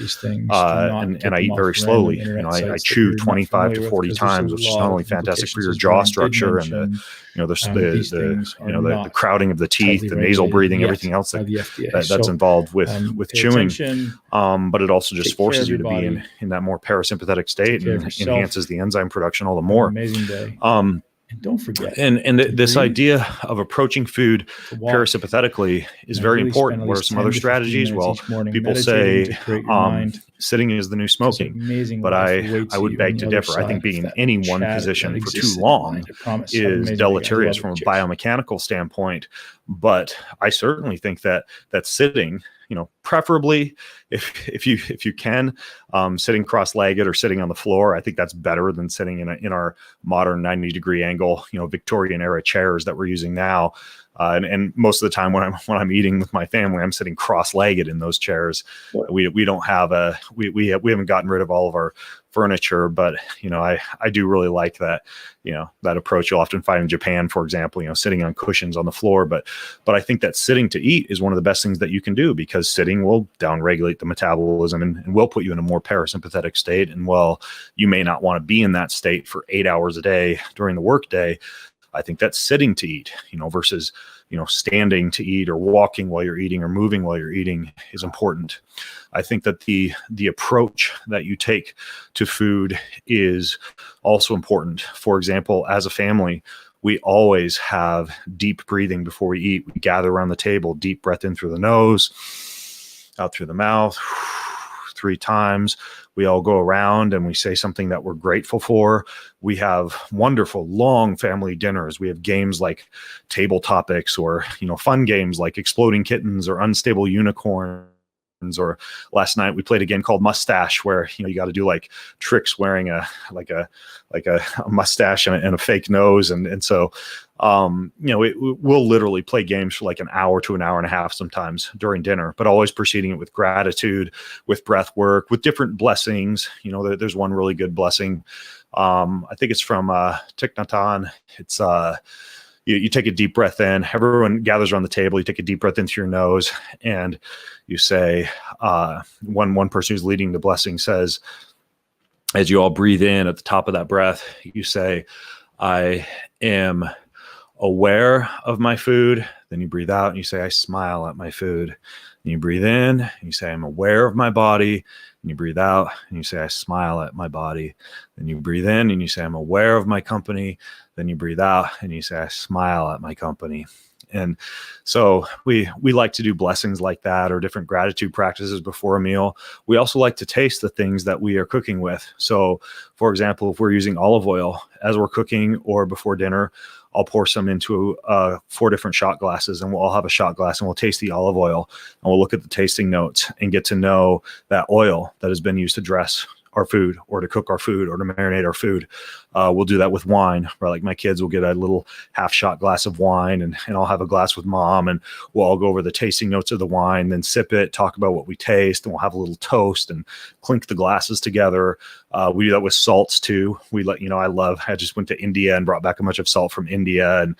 [SPEAKER 2] and I eat very slowly. I chew 25 to 40 times, which is not only fantastic for your jaw structure and the crowding of the teeth, the nasal breathing, everything else that's involved with chewing. But it also just forces you to be in that more parasympathetic state and enhances the enzyme production all the more.
[SPEAKER 3] Amazing day. And don't forget.
[SPEAKER 2] And this idea of approaching food parasympathetically is very important. What are some other strategies? Well, people say sitting is the new smoking, but I would beg to differ. I think being in any one position for too long is deleterious from a biomechanical standpoint. But I certainly think that sitting, preferably if you can, sitting cross-legged or sitting on the floor, I think that's better than sitting in our modern 90-degree angle, Victorian era chairs that we're using now. And most of the time when I'm eating with my family, I'm sitting cross-legged in those chairs. We don't have we haven't gotten rid of all of our furniture, but I do really like that that approach you'll often find in Japan, for example, sitting on cushions on the floor. But I think that sitting to eat is one of the best things that you can do, because sitting will downregulate the metabolism and will put you in a more parasympathetic state. And while you may not want to be in that state for 8 hours a day during the workday, I think that sitting to eat, versus, standing to eat or walking while you're eating or moving while you're eating is important. I think that the approach that you take to food is also important. For example, as a family, we always have deep breathing before we eat. We gather around the table, deep breath in through the nose, out through the mouth, 3 times. We all go around and we say something that we're grateful for. We have wonderful long family dinners. We have games like Table Topics, or, fun games like Exploding Kittens or Unstable Unicorns. Or last night we played a game called Mustache, where you got to do like tricks wearing a mustache and a fake nose, and so we'll literally play games for like an hour to an hour and a half sometimes during dinner, but always preceding it with gratitude, with breath work, with different blessings. There's one really good blessing. I think it's from Thich Nhat Hanh. It's you take a deep breath in. Everyone gathers around the table. You take a deep breath in through your nose, and you say, one person who's leading the blessing says, as you all breathe in at the top of that breath, you say, I am aware of my food. Then you breathe out and you say, I smile at my food. And you breathe in and you say, I'm aware of my body. And you breathe out and you say, I smile at my body. Then you breathe in and you say, I'm aware of my company. Then you breathe out and you say, I smile at my company. And so we like to do blessings like that, or different gratitude practices before a meal. We also like to taste the things that we are cooking with. So, for example, if we're using olive oil as we're cooking or before dinner, I'll pour some into 4 different shot glasses, and we'll all have a shot glass, and we'll taste the olive oil, and we'll look at the tasting notes and get to know that oil that has been used to dress our food, or to cook our food, or to marinate our food. We'll do that with wine, right? Like my kids will get a little half shot glass of wine, and I'll have a glass with mom, and we'll all go over the tasting notes of the wine, then sip it, talk about what we taste, and we'll have a little toast and clink the glasses together. We do that with salts too. I just went to India and brought back a bunch of salt from India, and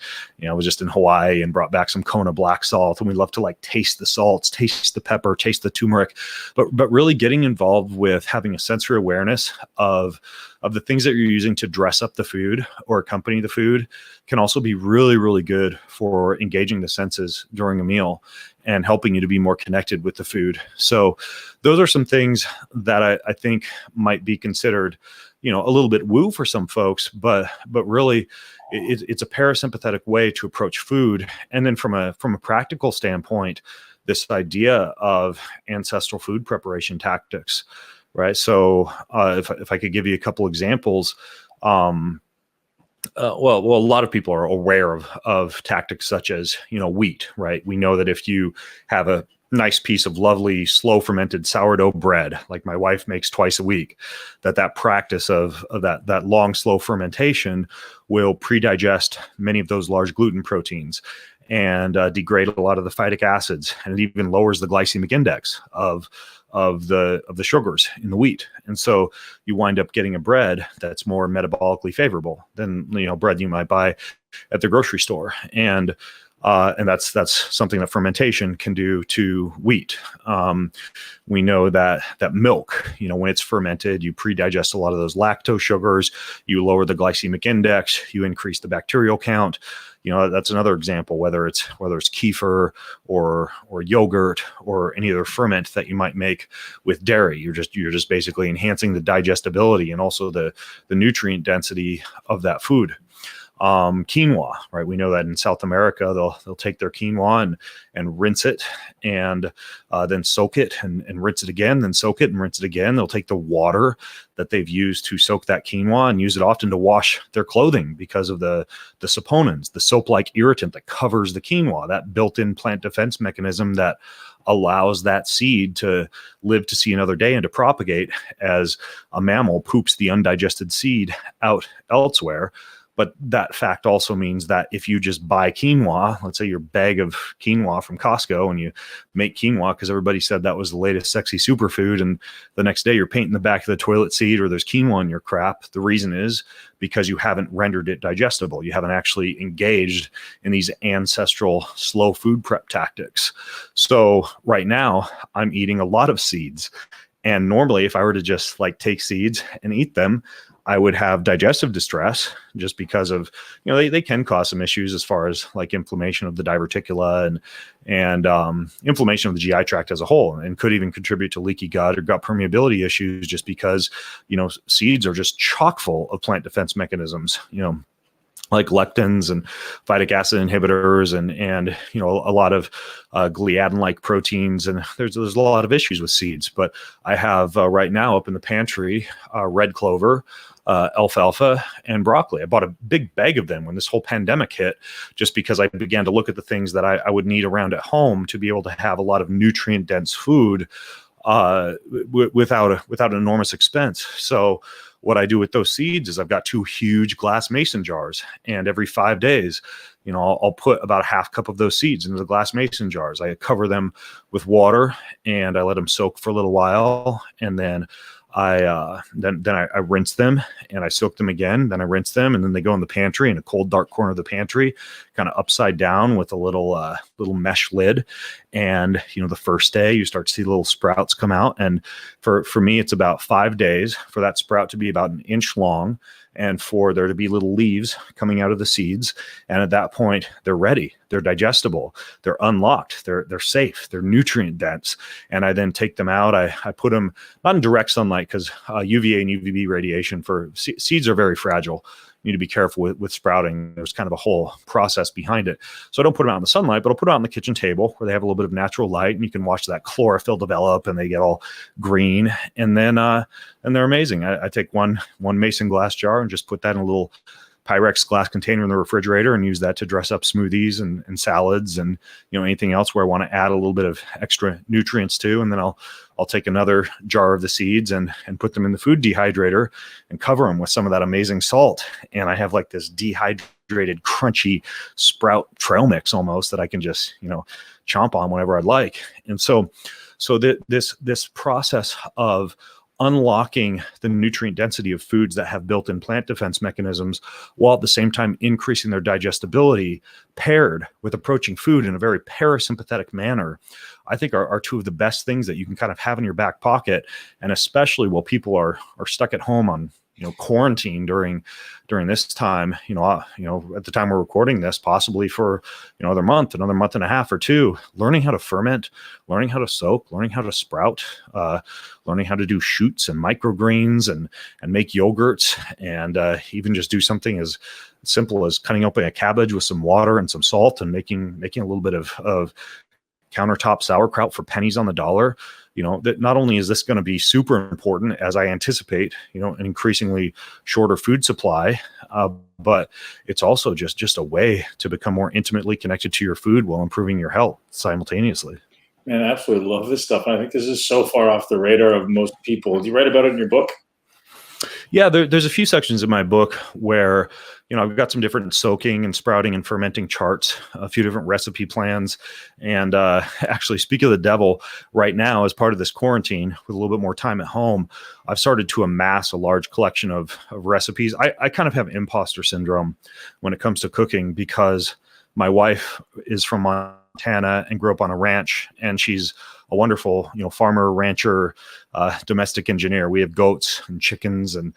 [SPEAKER 2] I was just in Hawaii and brought back some Kona black salt, and we love to like taste the salts, taste the pepper, taste the turmeric, but really getting involved with having a sensory awareness of the things that you're using to dress up the food or accompany the food can also be really, really good for engaging the senses during a meal and helping you to be more connected with the food. So those are some things that I think might be considered, a little bit woo for some folks, but really it's a parasympathetic way to approach food. And then from a practical standpoint, this idea of ancestral food preparation tactics, right? So if I could give you a couple examples, well, a lot of people are aware of tactics such as, wheat, right? We know that if you have a nice piece of lovely slow fermented sourdough bread, like my wife makes twice a week, that practice of that long slow fermentation will pre-digest many of those large gluten proteins and degrade a lot of the phytic acids, and it even lowers the glycemic index of the sugars in the wheat. And so you wind up getting a bread that's more metabolically favorable than bread you might buy at the grocery store. And that's something that fermentation can do to wheat. We know that milk, when it's fermented, you pre-digest a lot of those lactose sugars, you lower the glycemic index, you increase the bacterial count. That's another example, whether it's kefir or yogurt or any other ferment that you might make with dairy. You're just basically enhancing the digestibility and also the nutrient density of that food. Quinoa, right? We know that in South America, they'll take their quinoa and rinse it and then soak it and rinse it again, then soak it and rinse it again. They'll take the water that they've used to soak that quinoa and use it often to wash their clothing because of the saponins, the soap-like irritant that covers the quinoa, that built-in plant defense mechanism that allows that seed to live to see another day and to propagate as a mammal poops the undigested seed out elsewhere. But that fact also means that if you just buy quinoa, let's say your bag of quinoa from Costco, and you make quinoa because everybody said that was the latest sexy superfood, and the next day you're painting the back of the toilet seat or there's quinoa in your crap, the reason is because you haven't rendered it digestible. You haven't actually engaged in these ancestral slow food prep tactics. So right now I'm eating a lot of seeds. And normally if I were to just like take seeds and eat them, I would have digestive distress just because of, they can cause some issues as far as like inflammation of the diverticula and inflammation of the GI tract as a whole, and could even contribute to leaky gut or gut permeability issues just because, seeds are just chock full of plant defense mechanisms, like lectins and phytic acid inhibitors and a lot of gliadin-like proteins. And there's a lot of issues with seeds. But I have right now up in the pantry red clover, alfalfa, and broccoli. I bought a big bag of them when this whole pandemic hit, just because I began to look at the things that I would need around at home to be able to have a lot of nutrient-dense food without enormous expense. So what I do with those seeds is I've got 2 huge glass mason jars, and every 5 days, I'll put about a half cup of those seeds into the glass mason jars. I cover them with water and I let them soak for a little while, and then I rinse them and I soak them again. Then I rinse them, and then they go in the pantry, in a cold, dark corner of the pantry, kind of upside down with a little mesh lid. And the first day you start to see little sprouts come out, and for me it's about 5 days for that sprout to be about an inch long, and for there to be little leaves coming out of the seeds. And at that point, they're ready. They're digestible. They're unlocked. They're safe. They're nutrient dense. And I then take them out. I put them not in direct sunlight, because UVA and UVB radiation for seeds are very fragile. You need to be careful with sprouting. There's kind of a whole process behind it. So I don't put them out in the sunlight, but I'll put it out on the kitchen table where they have a little bit of natural light, and you can watch that chlorophyll develop and they get all green. And then and they're amazing. I take one mason glass jar and just put that in a little Pyrex glass container in the refrigerator and use that to dress up smoothies and salads and anything else where I want to add a little bit of extra nutrients to. And then I'll take another jar of the seeds and put them in the food dehydrator and cover them with some of that amazing salt. And I have like this dehydrated, crunchy sprout trail mix almost that I can just chomp on whenever I'd like. And so this process of unlocking the nutrient density of foods that have built-in plant defense mechanisms, while at the same time increasing their digestibility, paired with approaching food in a very parasympathetic manner, I think are 2 of the best things that you can kind of have in your back pocket. And especially while people are stuck at home on quarantine during this time, at the time we're recording this, possibly for another month and a half or 2, learning how to ferment, learning how to soak, learning how to sprout, learning how to do shoots and microgreens and make yogurts, and even just do something as simple as cutting open a cabbage with some water and some salt and making a little bit of countertop sauerkraut for pennies on the dollar. That not only is this going to be super important as I anticipate, an increasingly shorter food supply, but it's also just a way to become more intimately connected to your food while improving your health simultaneously.
[SPEAKER 1] Man, I absolutely love this stuff. I think this is so far off the radar of most people. Do you write about it in your book?
[SPEAKER 2] Yeah, there's a few sections in my book where, I've got some different soaking and sprouting and fermenting charts, a few different recipe plans. And actually, speak of the devil, right now, as part of this quarantine, with a little bit more time at home, I've started to amass a large collection of recipes. I kind of have imposter syndrome when it comes to cooking, because my wife is from Montana and grew up on a ranch, and she's a wonderful, farmer, rancher, domestic engineer. We have goats and chickens and,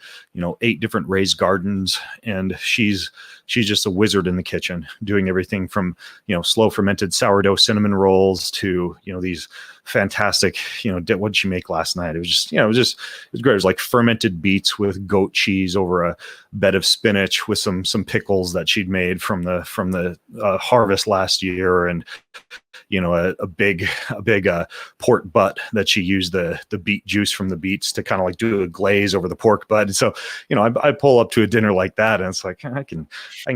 [SPEAKER 2] 8 different raised gardens. And she's just a wizard in the kitchen, doing everything from, slow fermented sourdough cinnamon rolls to, these fantastic, what did she make last night? It was just, it was great. It was like fermented beets with goat cheese over a bed of spinach with some pickles that she'd made from the harvest last year. And, a big pork butt that she used the beet juice from the beets to kind of like do a glaze over the pork butt. And so, I pull up to a dinner like that, and it's like, I can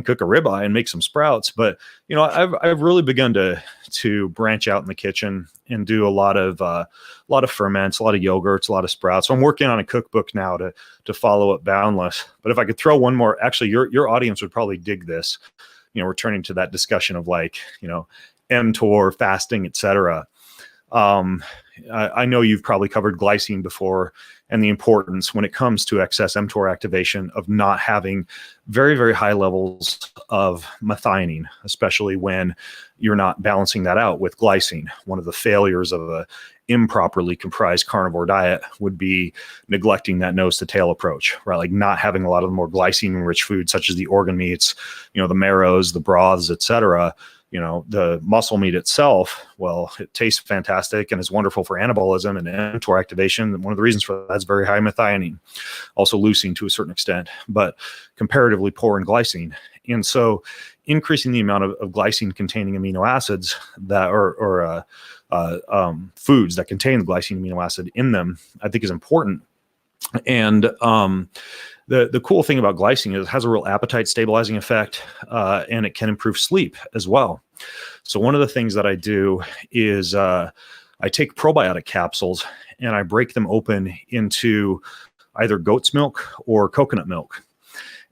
[SPEAKER 2] cook a ribeye and make some sprouts. But, I've really begun to branch out in the kitchen and do a lot of ferments, a lot of yogurts, a lot of sprouts. So I'm working on a cookbook now to follow up Boundless. But if I could throw one more, actually, your audience would probably dig this, returning to that discussion of like, mTOR, fasting, etc. I know you've probably covered glycine before, and the importance when it comes to excess mTOR activation of not having very, very high levels of methionine, especially when you're not balancing that out with glycine. One of the failures of a improperly comprised carnivore diet would be neglecting that nose to tail approach, right? Like not having a lot of the more glycine rich foods, such as the organ meats, the marrows, the broths, etc. The muscle meat itself, well, it tastes fantastic and is wonderful for anabolism and mTOR activation. And one of the reasons for that is very high methionine, also leucine to a certain extent, but comparatively poor in glycine. And so increasing the amount of glycine containing amino acids that foods that contain the glycine amino acid in them, I think is important. And the cool thing about glycine is it has a real appetite stabilizing effect, and it can improve sleep as well. So one of the things that I do is I take probiotic capsules and I break them open into either goat's milk or coconut milk,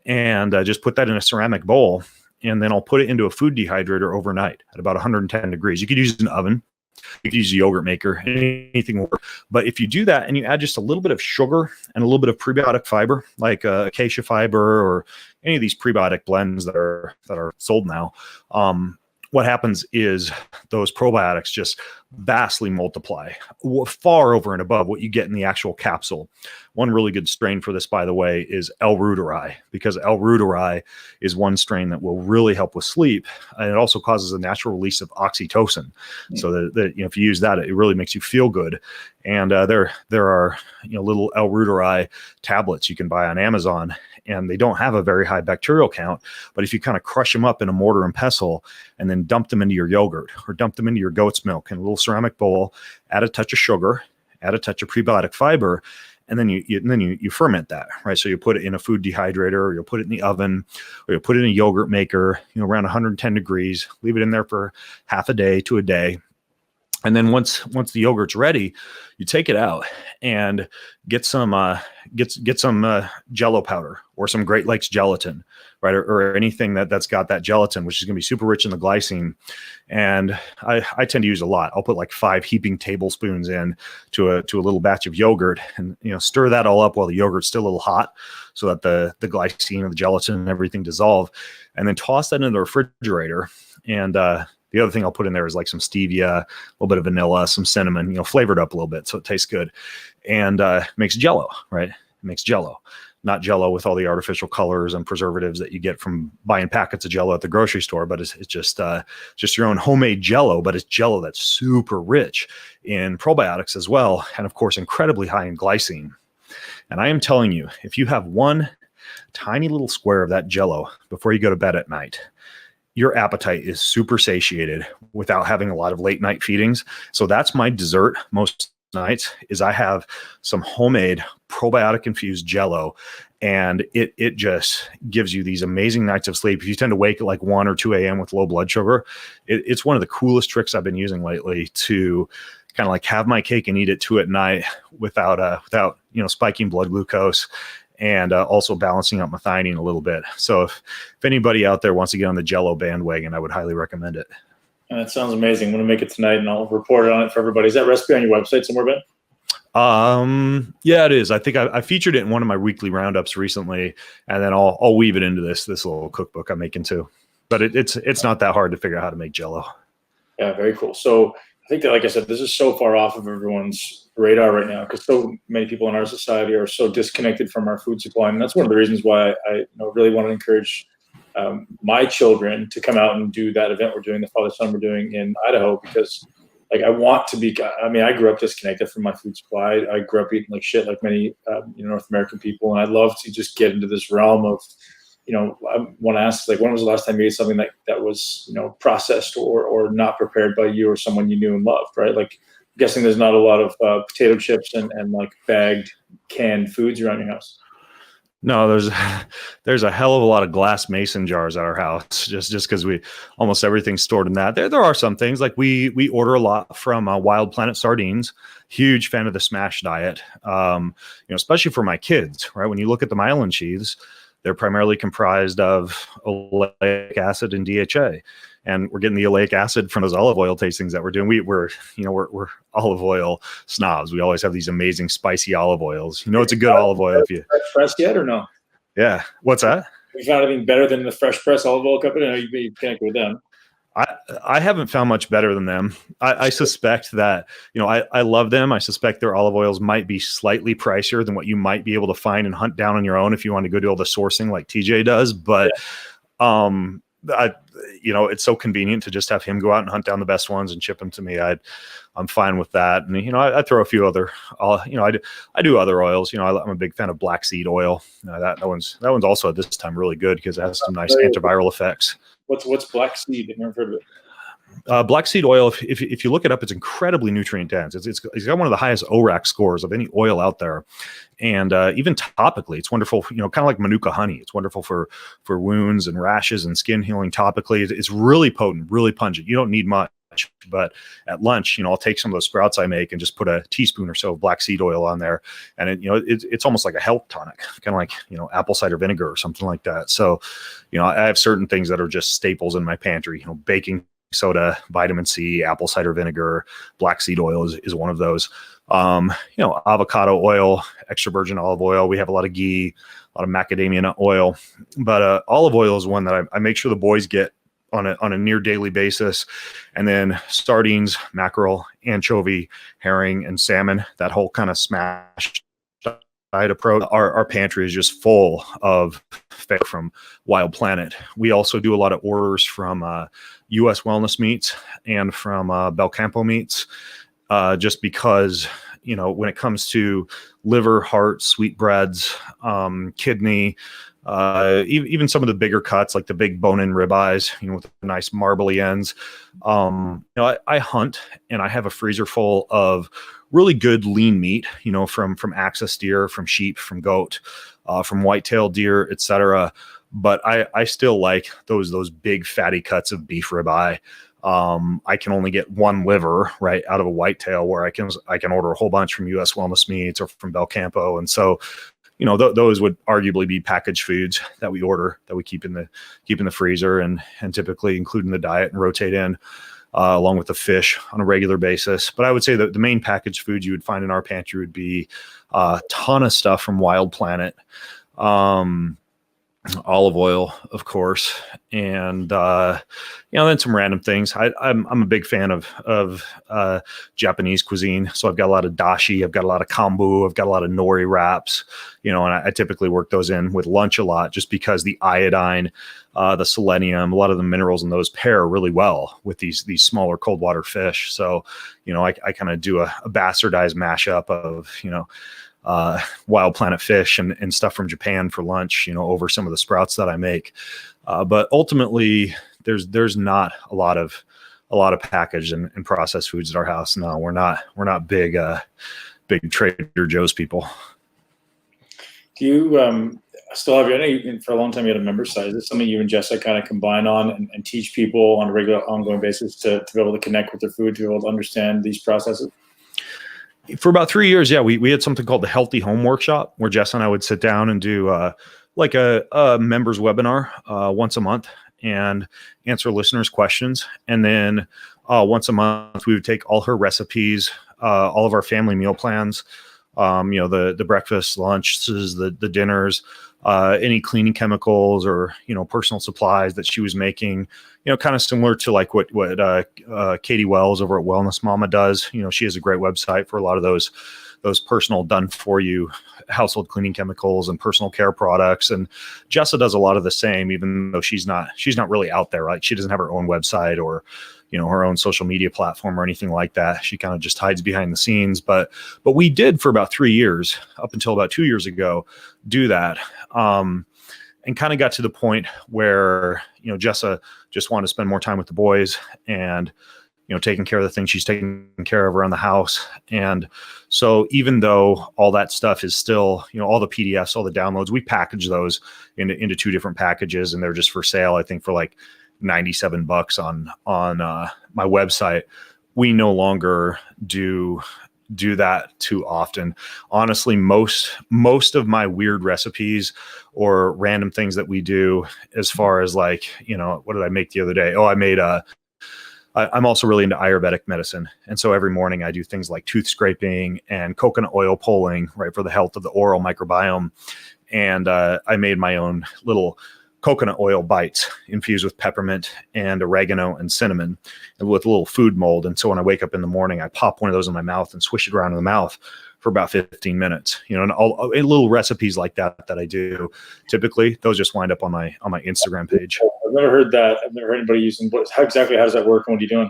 [SPEAKER 2] and just put that in a ceramic bowl, and then I'll put it into a food dehydrator overnight at about 110 degrees. You could use an oven. You could use a yogurt maker, anything will work. But if you do that and you add just a little bit of sugar and a little bit of prebiotic fiber, like acacia fiber or any of these prebiotic blends that are sold now, what happens is those probiotics just vastly multiply, far over and above what you get in the actual capsule. One really good strain for this, by the way, is L. reuteri, because L. reuteri is one strain that will really help with sleep, and it also causes a natural release of oxytocin. So that if you use that, it really makes you feel good. And there are little L. reuteri tablets you can buy on Amazon, and they don't have a very high bacterial count. But if you kind of crush them up in a mortar and pestle and then dump them into your yogurt or dump them into your goat's milk in a little ceramic bowl, add a touch of sugar, add a touch of prebiotic fiber, and then you ferment that, right? So you put it in a food dehydrator, or you'll put it in the oven, or you'll put it in a yogurt maker, around 110 degrees, leave it in there for half a day to a day. And then once the yogurt's ready, you take it out and get some Jello powder or some Great Lakes gelatin, right? Or anything that's got that gelatin, which is going to be super rich in the glycine. And I tend to use a lot. I'll put like 5 heaping tablespoons in to a little batch of yogurt, and stir that all up while the yogurt's still a little hot, so that the glycine and the gelatin and everything dissolve, and then toss that in the refrigerator. And the other thing I'll put in there is like some stevia, a little bit of vanilla, some cinnamon, flavored up a little bit so it tastes good, and makes Jello, right? It makes Jello, not Jello with all the artificial colors and preservatives that you get from buying packets of Jello at the grocery store, but it's just your own homemade Jello, but it's Jello that's super rich in probiotics as well, and of course incredibly high in glycine. And I am telling you, if you have one tiny little square of that Jello before you go to bed at night, your appetite is super satiated without having a lot of late night feedings. So that's my dessert most nights, is I have some homemade probiotic infused Jello, and it just gives you these amazing nights of sleep. If you tend to wake at like 1 or 2 a.m. with low blood sugar, it's one of the coolest tricks I've been using lately to kind of like have my cake and eat it too at night without spiking blood glucose, and also balancing out methionine a little bit. So if anybody out there wants to get on the Jello bandwagon, I would highly recommend it.
[SPEAKER 1] And that sounds amazing. I'm going to make it tonight, and I'll report on it for everybody. Is that recipe on your website somewhere, Ben?
[SPEAKER 2] Yeah, it is. I think I featured it in one of my weekly roundups recently, and then I'll weave it into this little cookbook I'm making too. But it's not that hard to figure out how to make Jello.
[SPEAKER 1] Yeah, very cool. So I think that, like I said, this is so far off of everyone's radar right now, because so many people in our society are so disconnected from our food supply. And that's one of the reasons why I really want to encourage my children to come out and do that event we're doing, the Father-Son we're doing in Idaho, because I want to be, I grew up disconnected from my food supply. I grew up eating like shit, like many North American people. And I'd love to just get into this realm of, I want to ask, like, when was the last time you ate something that was, processed or not prepared by you or someone you knew and loved, right? Like, I'm guessing there's not a lot of potato chips and like bagged canned foods around your house.
[SPEAKER 2] No, there's a hell of a lot of glass mason jars at our house, just because we almost everything's stored in that. There are some things like we order a lot from Wild Planet Sardines. Huge fan of the smash diet, especially for my kids, right? When you look at the myelin sheaths, they're primarily comprised of oleic acid and DHA. And we're getting the oleic acid from those olive oil tastings that we're doing. We're olive oil snobs. We always have these amazing spicy olive oils. It's a good olive oil if you
[SPEAKER 1] fresh press yet or no?
[SPEAKER 2] Yeah. What's that?
[SPEAKER 1] Have you found anything better than the Fresh Press olive oil company? I know you connect with them.
[SPEAKER 2] I haven't found much better than them. I suspect that, I love them. I suspect their olive oils might be slightly pricier than what you might be able to find and hunt down on your own if you want to go do all the sourcing like TJ does. But, it's so convenient to just have him go out and hunt down the best ones and ship them to me. I'm fine with that. And, I throw a few other, I do other oils. I'm a big fan of black seed oil. That one's also at this time really good because it has some nice antiviral effects.
[SPEAKER 1] What's black seed? I've never heard of it.
[SPEAKER 2] Black seed oil, if you look it up, it's incredibly nutrient dense. It's got one of the highest ORAC scores of any oil out there. And even topically, it's wonderful, kind of like Manuka honey. It's wonderful for wounds and rashes and skin healing topically. It's really potent, really pungent. You don't need much. But at lunch, I'll take some of those sprouts I make and just put a teaspoon or so of black seed oil on there. And it's almost like a health tonic, kind of like, apple cider vinegar or something like that. So, I have certain things that are just staples in my pantry, baking soda, vitamin C, apple cider vinegar, black seed oil is one of those. Avocado oil, extra virgin olive oil. We have a lot of ghee, a lot of macadamia nut oil, but olive oil is one that I make sure the boys get on a near daily basis. And then sardines, mackerel, anchovy, herring, and salmon, that whole kind of smashed diet approach. Our pantry is just full of fare from Wild Planet. We also do a lot of orders from U.S. Wellness Meats and from Belcampo Meats, just because, when it comes to liver, heart, sweetbreads, kidney, even some of the bigger cuts, like the big bone-in ribeyes, with the nice marbly ends. I hunt and I have a freezer full of really good lean meat, from axis deer, from sheep, from goat, from whitetail deer, etc. But I still like those big fatty cuts of beef ribeye. I can only get one liver right out of a whitetail, where I can order a whole bunch from U.S. Wellness Meats or from Belcampo, and so. Those would arguably be packaged foods that we order, that we keep in the freezer and typically include in the diet and rotate in along with the fish on a regular basis. But I would say that the main packaged foods you would find in our pantry would be a ton of stuff from Wild Planet, olive oil, of course, and then some random things. I'm a big fan of Japanese cuisine, so I've got a lot of dashi, I've got a lot of kombu, I've got a lot of nori wraps, and I typically work those in with lunch a lot, just because the iodine, the selenium, a lot of the minerals in those pair really well with these smaller cold water fish. So I kind of do a bastardized mashup of Wild Planet fish and stuff from Japan for lunch, over some of the sprouts that I make. But ultimately, there's not a lot of packaged and processed foods at our house. No, we're not big Trader Joe's people.
[SPEAKER 1] Do you still have, I know for a long time you had a member site. Is this something you and Jessa kind of combine on and teach people on a regular, ongoing basis to be able to connect with their food, to be able to understand these processes?
[SPEAKER 2] For about 3 years, yeah, we had something called the Healthy Home Workshop, where Jess and I would sit down and do like a members webinar once a month and answer listeners' questions. And then once a month, we would take all her recipes, all of our family meal plans, the breakfast, lunches, the dinners, any cleaning chemicals or, personal supplies that she was making, kind of similar to like what Katie Wells over at Wellness Mama does. She has a great website for a lot of those personal done for you household cleaning chemicals and personal care products. And Jessa does a lot of the same, even though she's not really out there, right? She doesn't have her own website or, her own social media platform or anything like that. She kind of just hides behind the scenes, but we did for about 3 years, up until about 2 years ago, do that. And kind of got to the point where, Jessa just wanted to spend more time with the boys and, taking care of the things she's taking care of around the house. And so even though all that stuff is still, all the PDFs, all the downloads, we package those into two different packages, and they're just for sale, I think, for like $97 on my website. We no longer do do that too often. Honestly, most of my weird recipes or random things that we do, as far as like, what did I make the other day? Oh, I'm also really into Ayurvedic medicine. And so every morning I do things like tooth scraping and coconut oil pulling, right, for the health of the oral microbiome. And I made my own little coconut oil bites infused with peppermint and oregano and cinnamon and with a little food mold. And so when I wake up in the morning, I pop one of those in my mouth and swish it around in the mouth for about 15 minutes, and all little recipes like that I do. Typically, those just wind up on my Instagram page.
[SPEAKER 1] I've never heard that. I've never heard anybody using. How does that work? And what are you doing?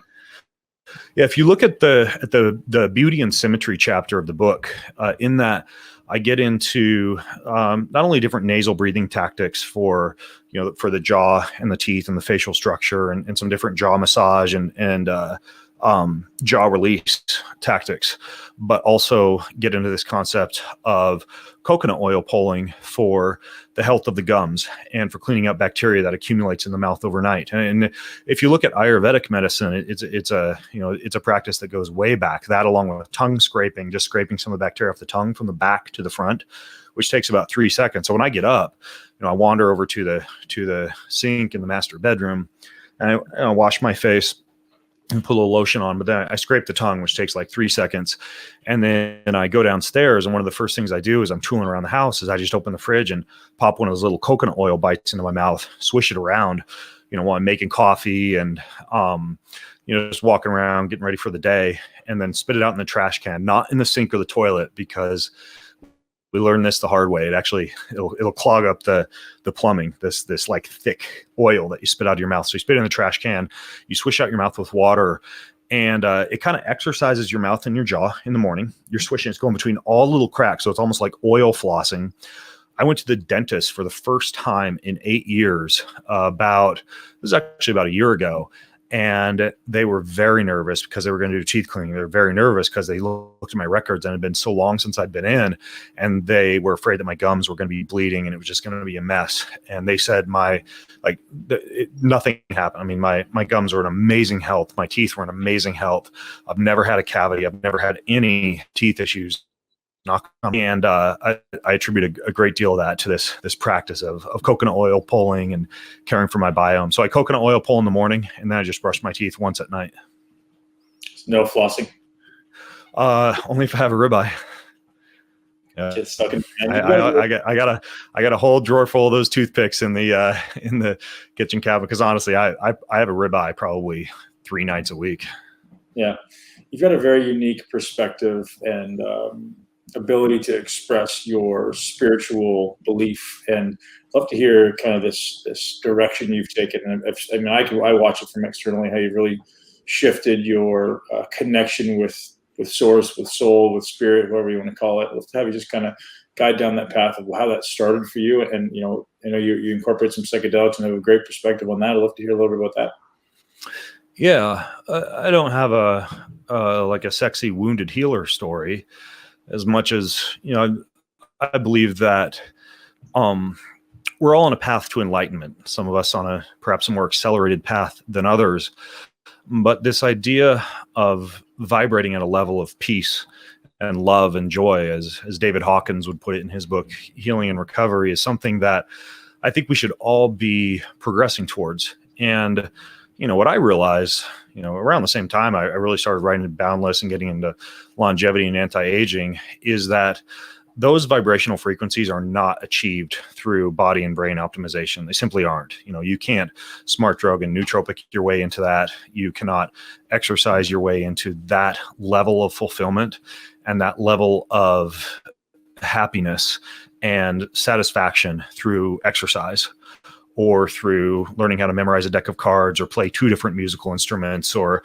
[SPEAKER 2] Yeah, if you look at the beauty and symmetry chapter of the book, in that I get into not only different nasal breathing tactics for the jaw and the teeth and the facial structure, and some different jaw massage and jaw release tactics, but also get into this concept of coconut oil pulling for the health of the gums and for cleaning up bacteria that accumulates in the mouth overnight. And if you look at Ayurvedic medicine, it's a practice that goes way back. That, along with tongue scraping, just scraping some of the bacteria off the tongue from the back to the front, which takes about 3 seconds. So when I get up, I wander over to the sink in the master bedroom, and I wash my face and put a little lotion on, but then I scrape the tongue, which takes like 3 seconds. And then I go downstairs, and one of the first things I do is I'm tooling around the house is I just open the fridge and pop one of those little coconut oil bites into my mouth, swish it around, while I'm making coffee and, just walking around, getting ready for the day, and then spit it out in the trash can, not in the sink or the toilet, because we learned this the hard way. It'll clog up the plumbing, this like thick oil that you spit out of your mouth. So you spit it in the trash can, you swish out your mouth with water, and it kind of exercises your mouth and your jaw in the morning. You're swishing, it's going between all little cracks. So it's almost like oil flossing. I went to the dentist for the first time in 8 years, this was actually about a year ago. And they were very nervous because they were going to do teeth cleaning. They were very nervous because they looked at my records and it had been so long since I'd been in, and they were afraid that my gums were going to be bleeding and it was just going to be a mess. And they said nothing happened. I mean, my gums were in amazing health. My teeth were in amazing health. I've never had a cavity. I've never had any teeth issues. And I attribute a great deal of that to this practice of coconut oil pulling and caring for my biome. So I coconut oil pull in the morning, and then I just brush my teeth once at night.
[SPEAKER 1] No flossing?
[SPEAKER 2] Only if I have a ribeye.
[SPEAKER 1] Get stuck in.
[SPEAKER 2] I got a whole drawer full of those toothpicks in the kitchen cabinet, because honestly, I have a ribeye probably 3 nights a week.
[SPEAKER 1] Yeah, you've got a very unique perspective and ability to express your spiritual belief, and love to hear kind of this direction you've taken. And I watch it from externally, how you've really shifted your connection with source, with soul, with spirit, whatever you want to call it. I'd love to have you just kind of guide down that path of how that started for you. And I know you incorporate some psychedelics and have a great perspective on that. I'd love to hear a little bit about that.
[SPEAKER 2] Yeah, I don't have a sexy wounded healer story, as much as, I believe that we're all on a path to enlightenment. Some of us on perhaps a more accelerated path than others. But this idea of vibrating at a level of peace and love and joy, as David Hawkins would put it in his book, Healing and Recovery, is something that I think we should all be progressing towards. And what I realized, around the same time I really started writing Boundless and getting into longevity and anti-aging, is that those vibrational frequencies are not achieved through body and brain optimization. They simply aren't. You can't smart drug and nootropic your way into that. You cannot exercise your way into that level of fulfillment and that level of happiness and satisfaction through exercise, or through learning how to memorize a deck of cards, or play 2 different musical instruments, or,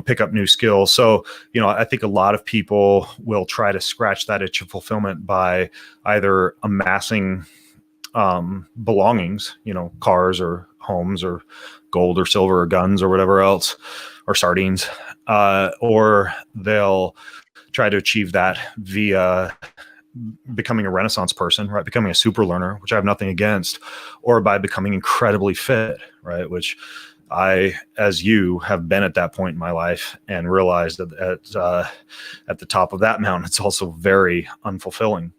[SPEAKER 2] pick up new skills. So, I think a lot of people will try to scratch that itch of fulfillment by either amassing belongings, cars or homes or gold or silver or guns or whatever else, or sardines, or they'll try to achieve that via becoming a Renaissance person, right? Becoming a super learner, which I have nothing against, or by becoming incredibly fit, right? Which I, as you, have been at that point in my life and realized that at the top of that mountain, it's also very unfulfilling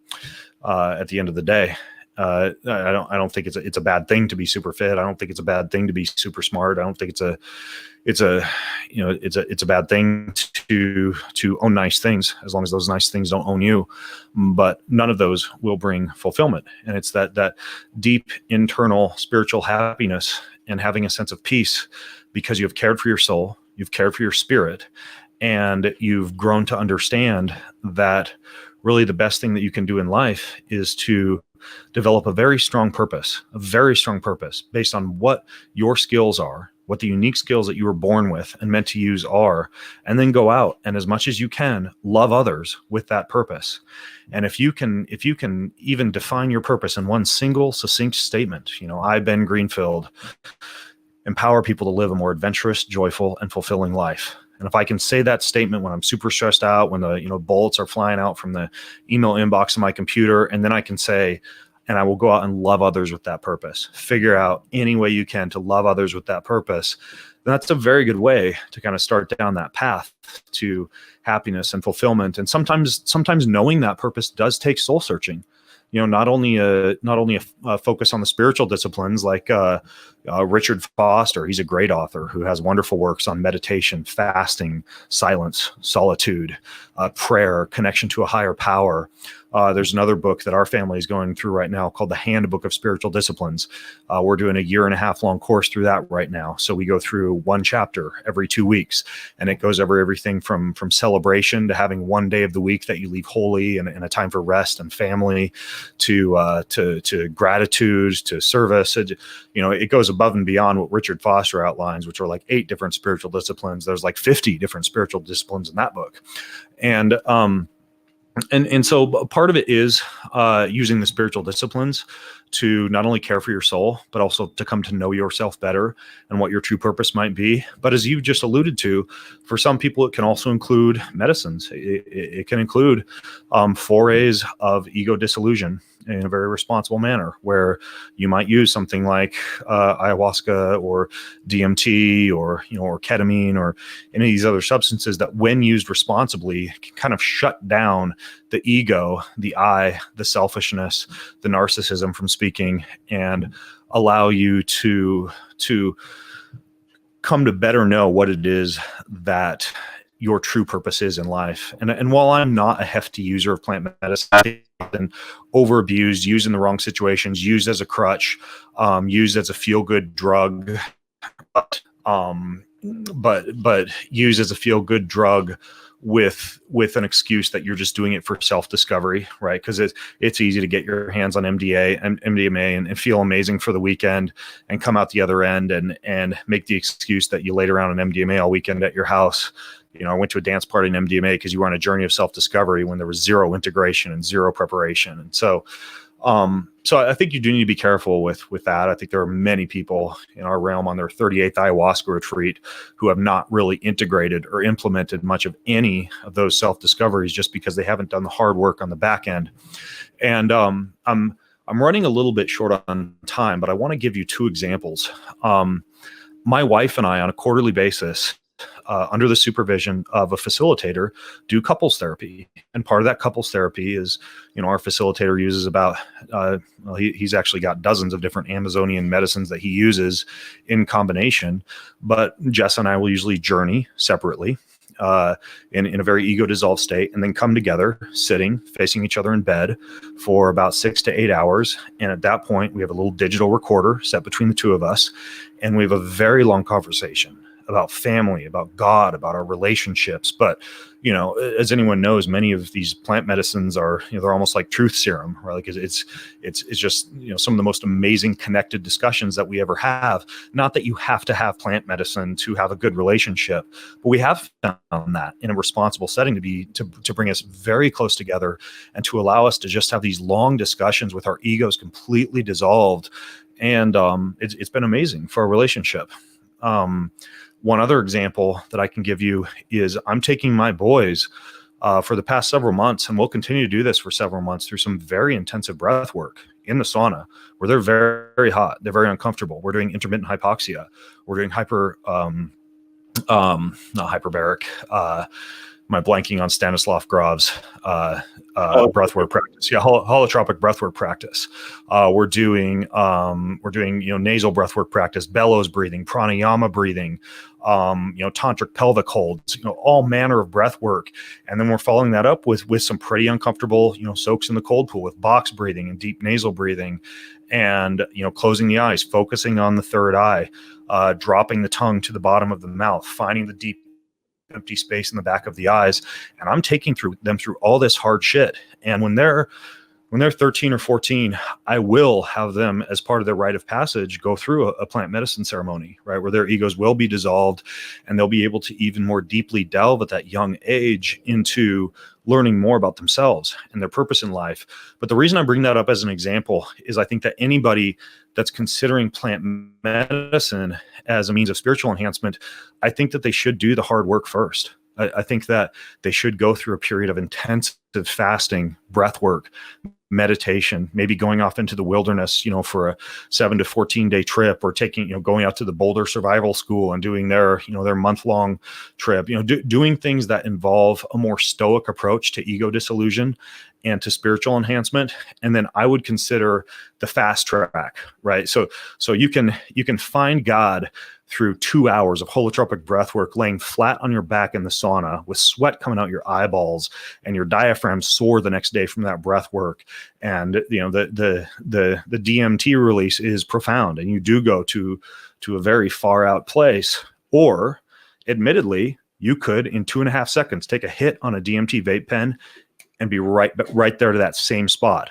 [SPEAKER 2] at the end of the day. I don't think it's a bad thing to be super fit. I don't think it's a bad thing to be super smart. I don't think it's a bad thing to own nice things, as long as those nice things don't own you. But none of those will bring fulfillment. And it's that deep internal spiritual happiness and having a sense of peace because you have cared for your soul, you've cared for your spirit, and you've grown to understand that really the best thing that you can do in life is to develop a very strong purpose based on what your skills are, what the unique skills that you were born with and meant to use are, and then go out and, as much as you can, love others with that purpose. And if you can even define your purpose in one single succinct statement, I, Ben Greenfield, empower people to live a more adventurous, joyful, and fulfilling life. And if I can say that statement when I'm super stressed out, when the bullets are flying out from the email inbox of my computer, and then I can say, and I will go out and love others with that purpose. Figure out any way you can to love others with that purpose. Then that's a very good way to kind of start down that path to happiness and fulfillment. And sometimes knowing that purpose does take soul searching. Not only a focus on the spiritual disciplines like Richard Foster. He's a great author who has wonderful works on meditation, fasting, silence, solitude, prayer, connection to a higher power. There's another book that our family is going through right now called The Handbook of Spiritual Disciplines. We're doing a 1.5 year long course through that right now. So we go through one chapter every 2 weeks, and it goes over everything from celebration to having one day of the week that you leave holy and a time for rest and family, to gratitude, to service. It goes above and beyond what Richard Foster outlines, which are like 8 different spiritual disciplines. There's like 50 different spiritual disciplines in that book. And so part of it is using the spiritual disciplines to not only care for your soul, but also to come to know yourself better and what your true purpose might be. But as you just alluded to, for some people, it can also include medicines. It can include forays of ego dissolution in a very responsible manner, where you might use something like ayahuasca or DMT or ketamine or any of these other substances that, when used responsibly, can kind of shut down the ego, the I, the selfishness, the narcissism from speaking, and allow you to come to better know what it is that your true purpose is in life. And while I'm not a hefty user of plant medicine, and over abused, used in the wrong situations, used as a crutch, used as a feel-good drug, but used as a feel-good drug with an excuse that you're just doing it for self-discovery, right? Because it's easy to get your hands on MDMA and feel amazing for the weekend and come out the other end and make the excuse that you laid around on MDMA all weekend at your house. I went to a dance party in MDMA because you were on a journey of self-discovery when there was zero integration and zero preparation. And so I think you do need to be careful with that. I think there are many people in our realm on their 38th ayahuasca retreat who have not really integrated or implemented much of any of those self-discoveries just because they haven't done the hard work on the back end. And I'm running a little bit short on time, but I want to give you 2 examples. My wife and I, on a quarterly basis, under the supervision of a facilitator, do couples therapy. And part of that couples therapy is, our facilitator uses about, he's actually got dozens of different Amazonian medicines that he uses in combination. But Jessa and I will usually journey separately in a very ego dissolved state, and then come together, sitting, facing each other in bed for about 6 to 8 hours. And at that point, we have a little digital recorder set between the 2 of us, and we have a very long conversation about family, about God, about our relationships. But, as anyone knows, many of these plant medicines are, they're almost like truth serum, right? Like it's just, some of the most amazing connected discussions that we ever have. Not that you have to have plant medicine to have a good relationship, but we have found that in a responsible setting to bring us very close together and to allow us to just have these long discussions with our egos completely dissolved. And it's been amazing for our relationship. One other example that I can give you is I'm taking my boys for the past several months, and we'll continue to do this for several months through some very intensive breath work in the sauna where they're very, very hot. They're very uncomfortable. We're doing intermittent hypoxia. We're doing not hyperbaric. Am I blanking on Stanislav Grof's breathwork practice? Yeah, holotropic breathwork practice. We're doing nasal breathwork practice, bellows breathing, pranayama breathing, tantric pelvic holds, all manner of breath work. And then we're following that up with some pretty uncomfortable, soaks in the cold pool with box breathing and deep nasal breathing, and closing the eyes, focusing on the third eye, dropping the tongue to the bottom of the mouth, finding the deep empty space in the back of the eyes. And I'm taking them through all this hard shit. And when they're 13 or 14, I will have them, as part of their rite of passage, go through a plant medicine ceremony, right, where their egos will be dissolved, and they'll be able to even more deeply delve at that young age into learning more about themselves and their purpose in life. But the reason I bring that up as an example is I think that anybody that's considering plant medicine as a means of spiritual enhancement, I think that they should do the hard work first. I think that they should go through a period of intensive fasting, breath work, meditation, maybe going off into the wilderness, for a 7 to 14 day trip, or going out to the Boulder Survival School and doing their month-long trip, doing things that involve a more stoic approach to ego dissolution and to spiritual enhancement. And then I would consider the fast track, right? So you can find God through 2 hours of holotropic breath work, laying flat on your back in the sauna with sweat coming out your eyeballs and your diaphragm sore the next day from that breath work. And the DMT release is profound, and you do go to a very far out place. Or admittedly, you could in 2.5 seconds take a hit on a DMT vape pen and be right there to that same spot.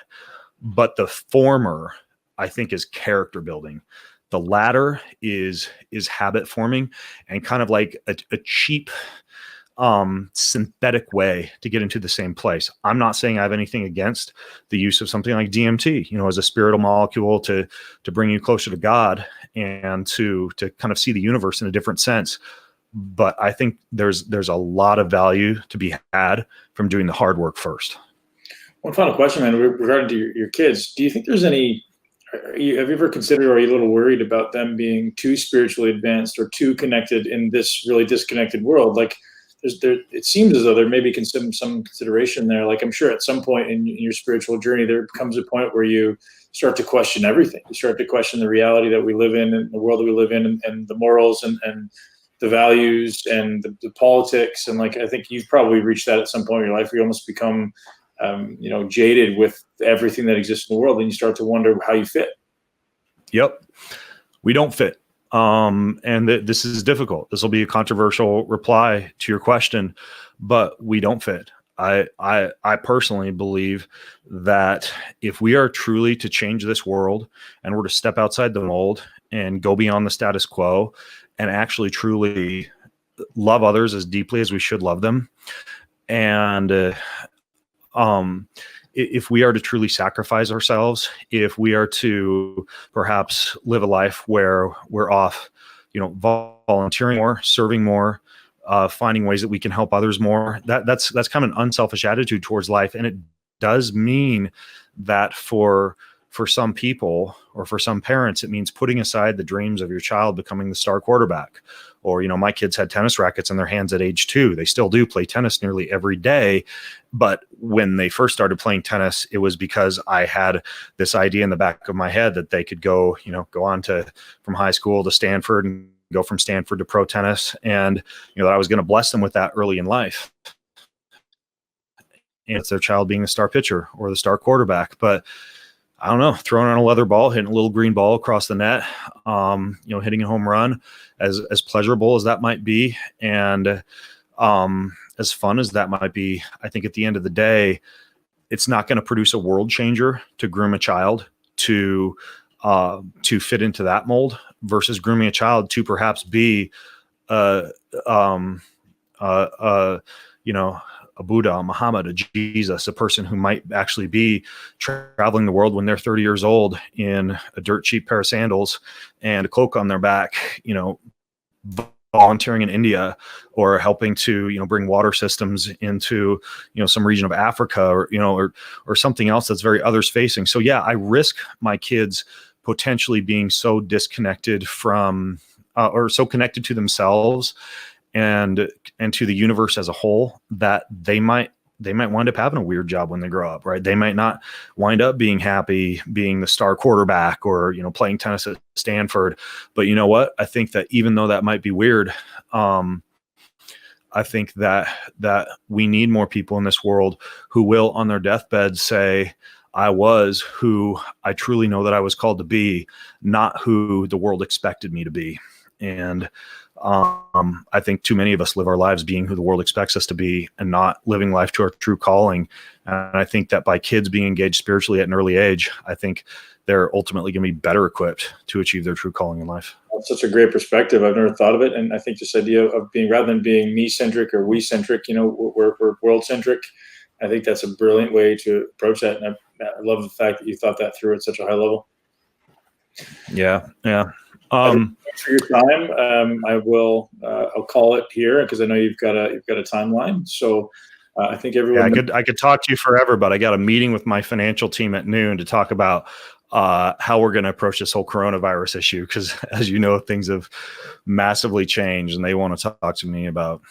[SPEAKER 2] But the former, I think, is character building. The latter is habit forming, and kind of like a cheap synthetic way to get into the same place. I'm not saying I have anything against the use of something like DMT, as a spiritual molecule to bring you closer to God and to kind of see the universe in a different sense. But I think there's a lot of value to be had from doing the hard work first.
[SPEAKER 1] One final question, man, regarding to your kids. Do you think there's any? Have you ever considered, or are you a little worried about them being too spiritually advanced or too connected in this really disconnected world? Like, it seems as though there may be some consideration there. Like, I'm sure at some point in your spiritual journey, there comes a point where you start to question everything. You start to question the reality that we live in, and the world that we live in, and the morals and the values and the politics. And like, I think you've probably reached that at some point in your life where you almost become jaded with everything that exists in the world, and you start to wonder how you fit.
[SPEAKER 2] Yep. We don't fit. This is difficult. This will be a controversial reply to your question, but we don't fit. I personally believe that if we are truly to change this world, and we're to step outside the mold and go beyond the status quo and actually truly love others as deeply as we should love them, and if we are to truly sacrifice ourselves, if we are to perhaps live a life where we're off, volunteering more, serving more, finding ways that we can help others more, that's kind of an unselfish attitude towards life. And it does mean that for some people, or for some parents, it means putting aside the dreams of your child becoming the star quarterback. Or, my kids had tennis rackets in their hands at age 2. They still do play tennis nearly every day. But when they first started playing tennis, it was because I had this idea in the back of my head that they could go on from high school to Stanford, and go from Stanford to pro tennis. And, that I was going to bless them with that early in life. And it's their child being the star pitcher or the star quarterback. But I don't know, throwing on a leather ball, hitting a little green ball across the net, hitting a home run, as pleasurable as that might be, and as fun as that might be, I think at the end of the day, it's not going to produce a world changer to groom a child to fit into that mold, versus grooming a child to perhaps be a Buddha, a Muhammad, a Jesus, a person who might actually be traveling the world when they're 30 years old in a dirt cheap pair of sandals and a cloak on their back, volunteering in India or helping to, bring water systems into, some region of Africa or something else that's very others facing. So yeah, I risk my kids potentially being so disconnected from, or so connected to themselves and to the universe as a whole that they might wind up having a weird job when they grow up, right? They might not wind up being happy being the star quarterback or, playing tennis at Stanford. But you know what? I think that even though that might be weird, I think that we need more people in this world who will on their deathbed say, I was who I truly know that I was called to be, not who the world expected me to be. And I think too many of us live our lives being who the world expects us to be and not living life to our true calling. And I think that by kids being engaged spiritually at an early age, I think they're ultimately going to be better equipped to achieve their true calling in life.
[SPEAKER 1] That's such a great perspective. I've never thought of it. And I think this idea of being, rather than being me-centric or we-centric, we're world-centric. I think that's a brilliant way to approach that. And I love the fact that you thought that through at such a high level.
[SPEAKER 2] Yeah.
[SPEAKER 1] Thanks for your time. I'll call it here because I know you've got a timeline. So I think everyone.
[SPEAKER 2] Yeah, I could talk to you forever, but I got a meeting with my financial team at noon to talk about how we're going to approach this whole coronavirus issue. Because as you know, things have massively changed, and they want to talk to me about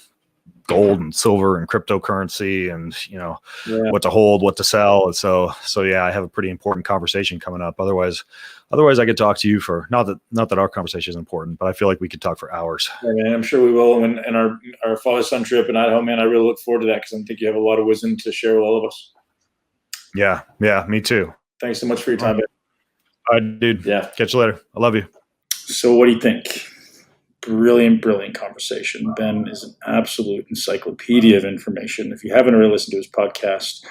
[SPEAKER 2] gold and silver and cryptocurrency and what to hold, what to sell. And so yeah, I have a pretty important conversation coming up. Otherwise I could talk to you for not that our conversation is important, but I feel like we could talk for hours.
[SPEAKER 1] Yeah, man, I'm sure we will. And our father-son trip in Idaho, man, I really look forward to that because I think you have a lot of wisdom to share with all of us.
[SPEAKER 2] Yeah, me too.
[SPEAKER 1] Thanks so much for your time, Ben.
[SPEAKER 2] All right, dude.
[SPEAKER 1] Yeah.
[SPEAKER 2] Catch you later. I love you.
[SPEAKER 1] So what do you think? Brilliant conversation. Ben is an absolute encyclopedia of information. If you haven't already listened to his podcast,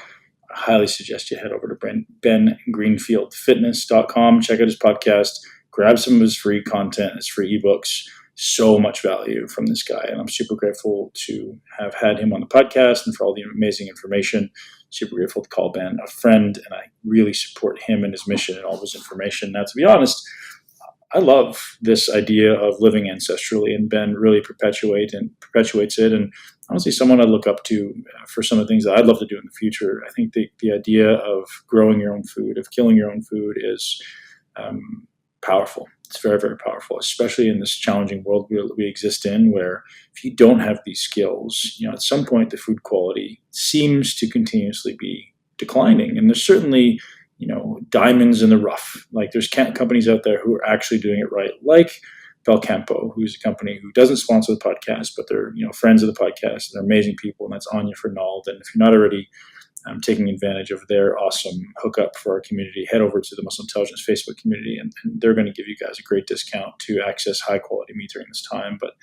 [SPEAKER 1] I highly suggest you head over to bengreenfieldfitness.com. Check out his podcast. Grab some of his free content, his free ebooks. So much value from this guy. And I'm super grateful to have had him on the podcast and for all the amazing information. Super grateful to call Ben a friend. And I really support him and his mission and all of his information. Now, to be honest, I love this idea of living ancestrally, and Ben really perpetuates it. And honestly, someone I look up to for some of the things that I'd love to do in the future. I think the idea of growing your own food, of killing your own food is powerful. It's very, very powerful, especially in this challenging world we exist in, where if you don't have these skills, at some point the food quality seems to continuously be declining. And there's certainly diamonds in the rough. Like there's companies out there who are actually doing it right, like Belcampo, who's a company who doesn't sponsor the podcast, but they're friends of the podcast and they're amazing people, and that's Anya Fernald. And if you're not already taking advantage of their awesome hookup for our community, head over to the Muscle Intelligence Facebook community, and they're going to give you guys a great discount to access high quality meat during this time. But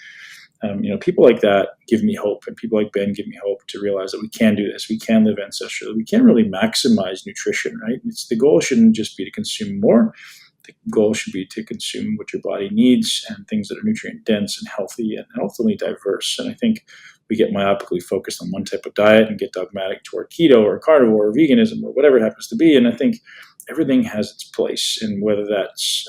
[SPEAKER 1] people like that give me hope, and people like Ben give me hope to realize that we can do this. We can live ancestrally. We can really maximize nutrition, right? The goal shouldn't just be to consume more. The goal should be to consume what your body needs and things that are nutrient dense and healthy and ultimately diverse. And I think we get myopically focused on one type of diet and get dogmatic toward keto or carnivore or veganism or whatever it happens to be. And I think everything has its place, and whether that's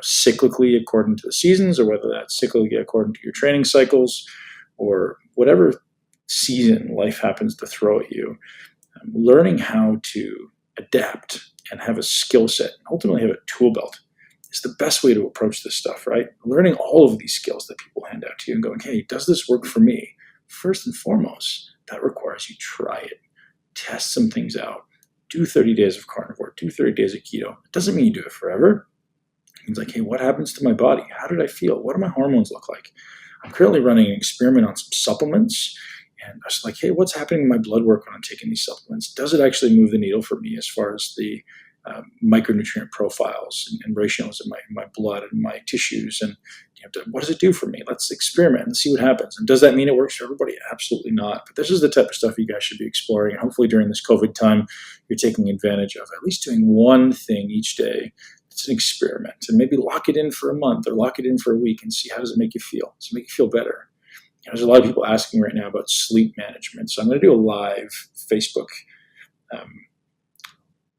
[SPEAKER 1] cyclically according to the seasons, or whether that's cyclically according to your training cycles, or whatever season life happens to throw at you, learning how to adapt and have a skill set, ultimately have a tool belt, is the best way to approach this stuff, right? Learning all of these skills that people hand out to you and going, hey, does this work for me? First and foremost, that requires you try it, test some things out. Do 30 days of carnivore, do 30 days of keto. It doesn't mean you do it forever. It means like, hey, what happens to my body? How did I feel? What do my hormones look like? I'm currently running an experiment on some supplements. And I was like, hey, what's happening in my blood work when I'm taking these supplements? Does it actually move the needle for me as far as the micronutrient profiles and ratios in my blood and my tissues? And what does it do for me? Let's experiment and see what happens. And does that mean it works for everybody? Absolutely not. But this is the type of stuff you guys should be exploring. And hopefully during this COVID time, you're taking advantage of at least doing one thing each day. It's an experiment, and maybe lock it in for a month or lock it in for a week and see how does it make you feel. Does it make you feel better? There's a lot of people asking right now about sleep management. So I'm going to do a live Facebook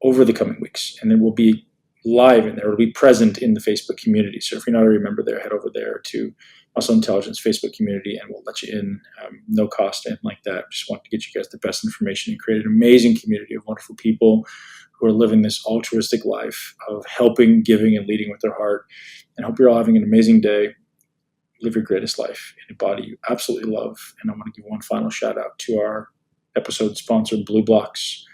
[SPEAKER 1] over the coming weeks, and it will be live in there. It'll be present in the Facebook community. So if you're not already a member there, head over there to Muscle Intelligence Facebook community, and we'll let you in, no cost, anything like that. Just want to get you guys the best information and create an amazing community of wonderful people who are living this altruistic life of helping, giving, and leading with their heart. And I hope you're all having an amazing day. Live your greatest life in a body you absolutely love. And I want to give one final shout out to our episode sponsor, Blue Blocks.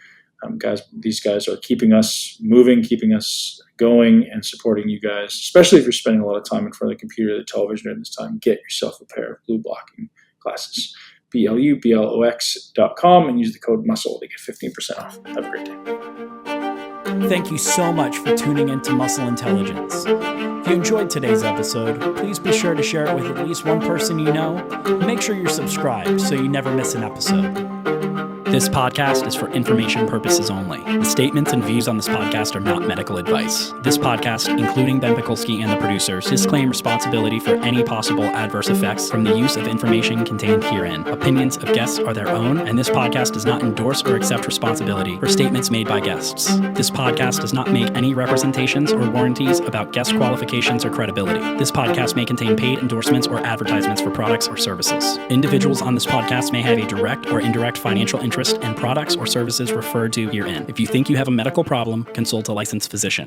[SPEAKER 1] These guys are keeping us moving, keeping us going, and supporting you guys, especially if you're spending a lot of time in front of the computer or the television during this time. Get yourself a pair of Blue Blocking glasses. BLUBLOX.com and use the code MUSCLE to get 15% off. Have a great day.
[SPEAKER 4] Thank you so much for tuning into Muscle Intelligence. If you enjoyed today's episode, please be sure to share it with at least one person you know. Make sure you're subscribed so you never miss an episode. This podcast is for information purposes only. The statements and views on this podcast are not medical advice. This podcast, including Ben Pakulski and the producers, disclaim responsibility for any possible adverse effects from the use of information contained herein. Opinions of guests are their own, and this podcast does not endorse or accept responsibility for statements made by guests. This podcast does not make any representations or warranties about guest qualifications or credibility. This podcast may contain paid endorsements or advertisements for products or services. Individuals on this podcast may have a direct or indirect financial interest in products or services referred to herein. If you think you have a medical problem, consult a licensed physician.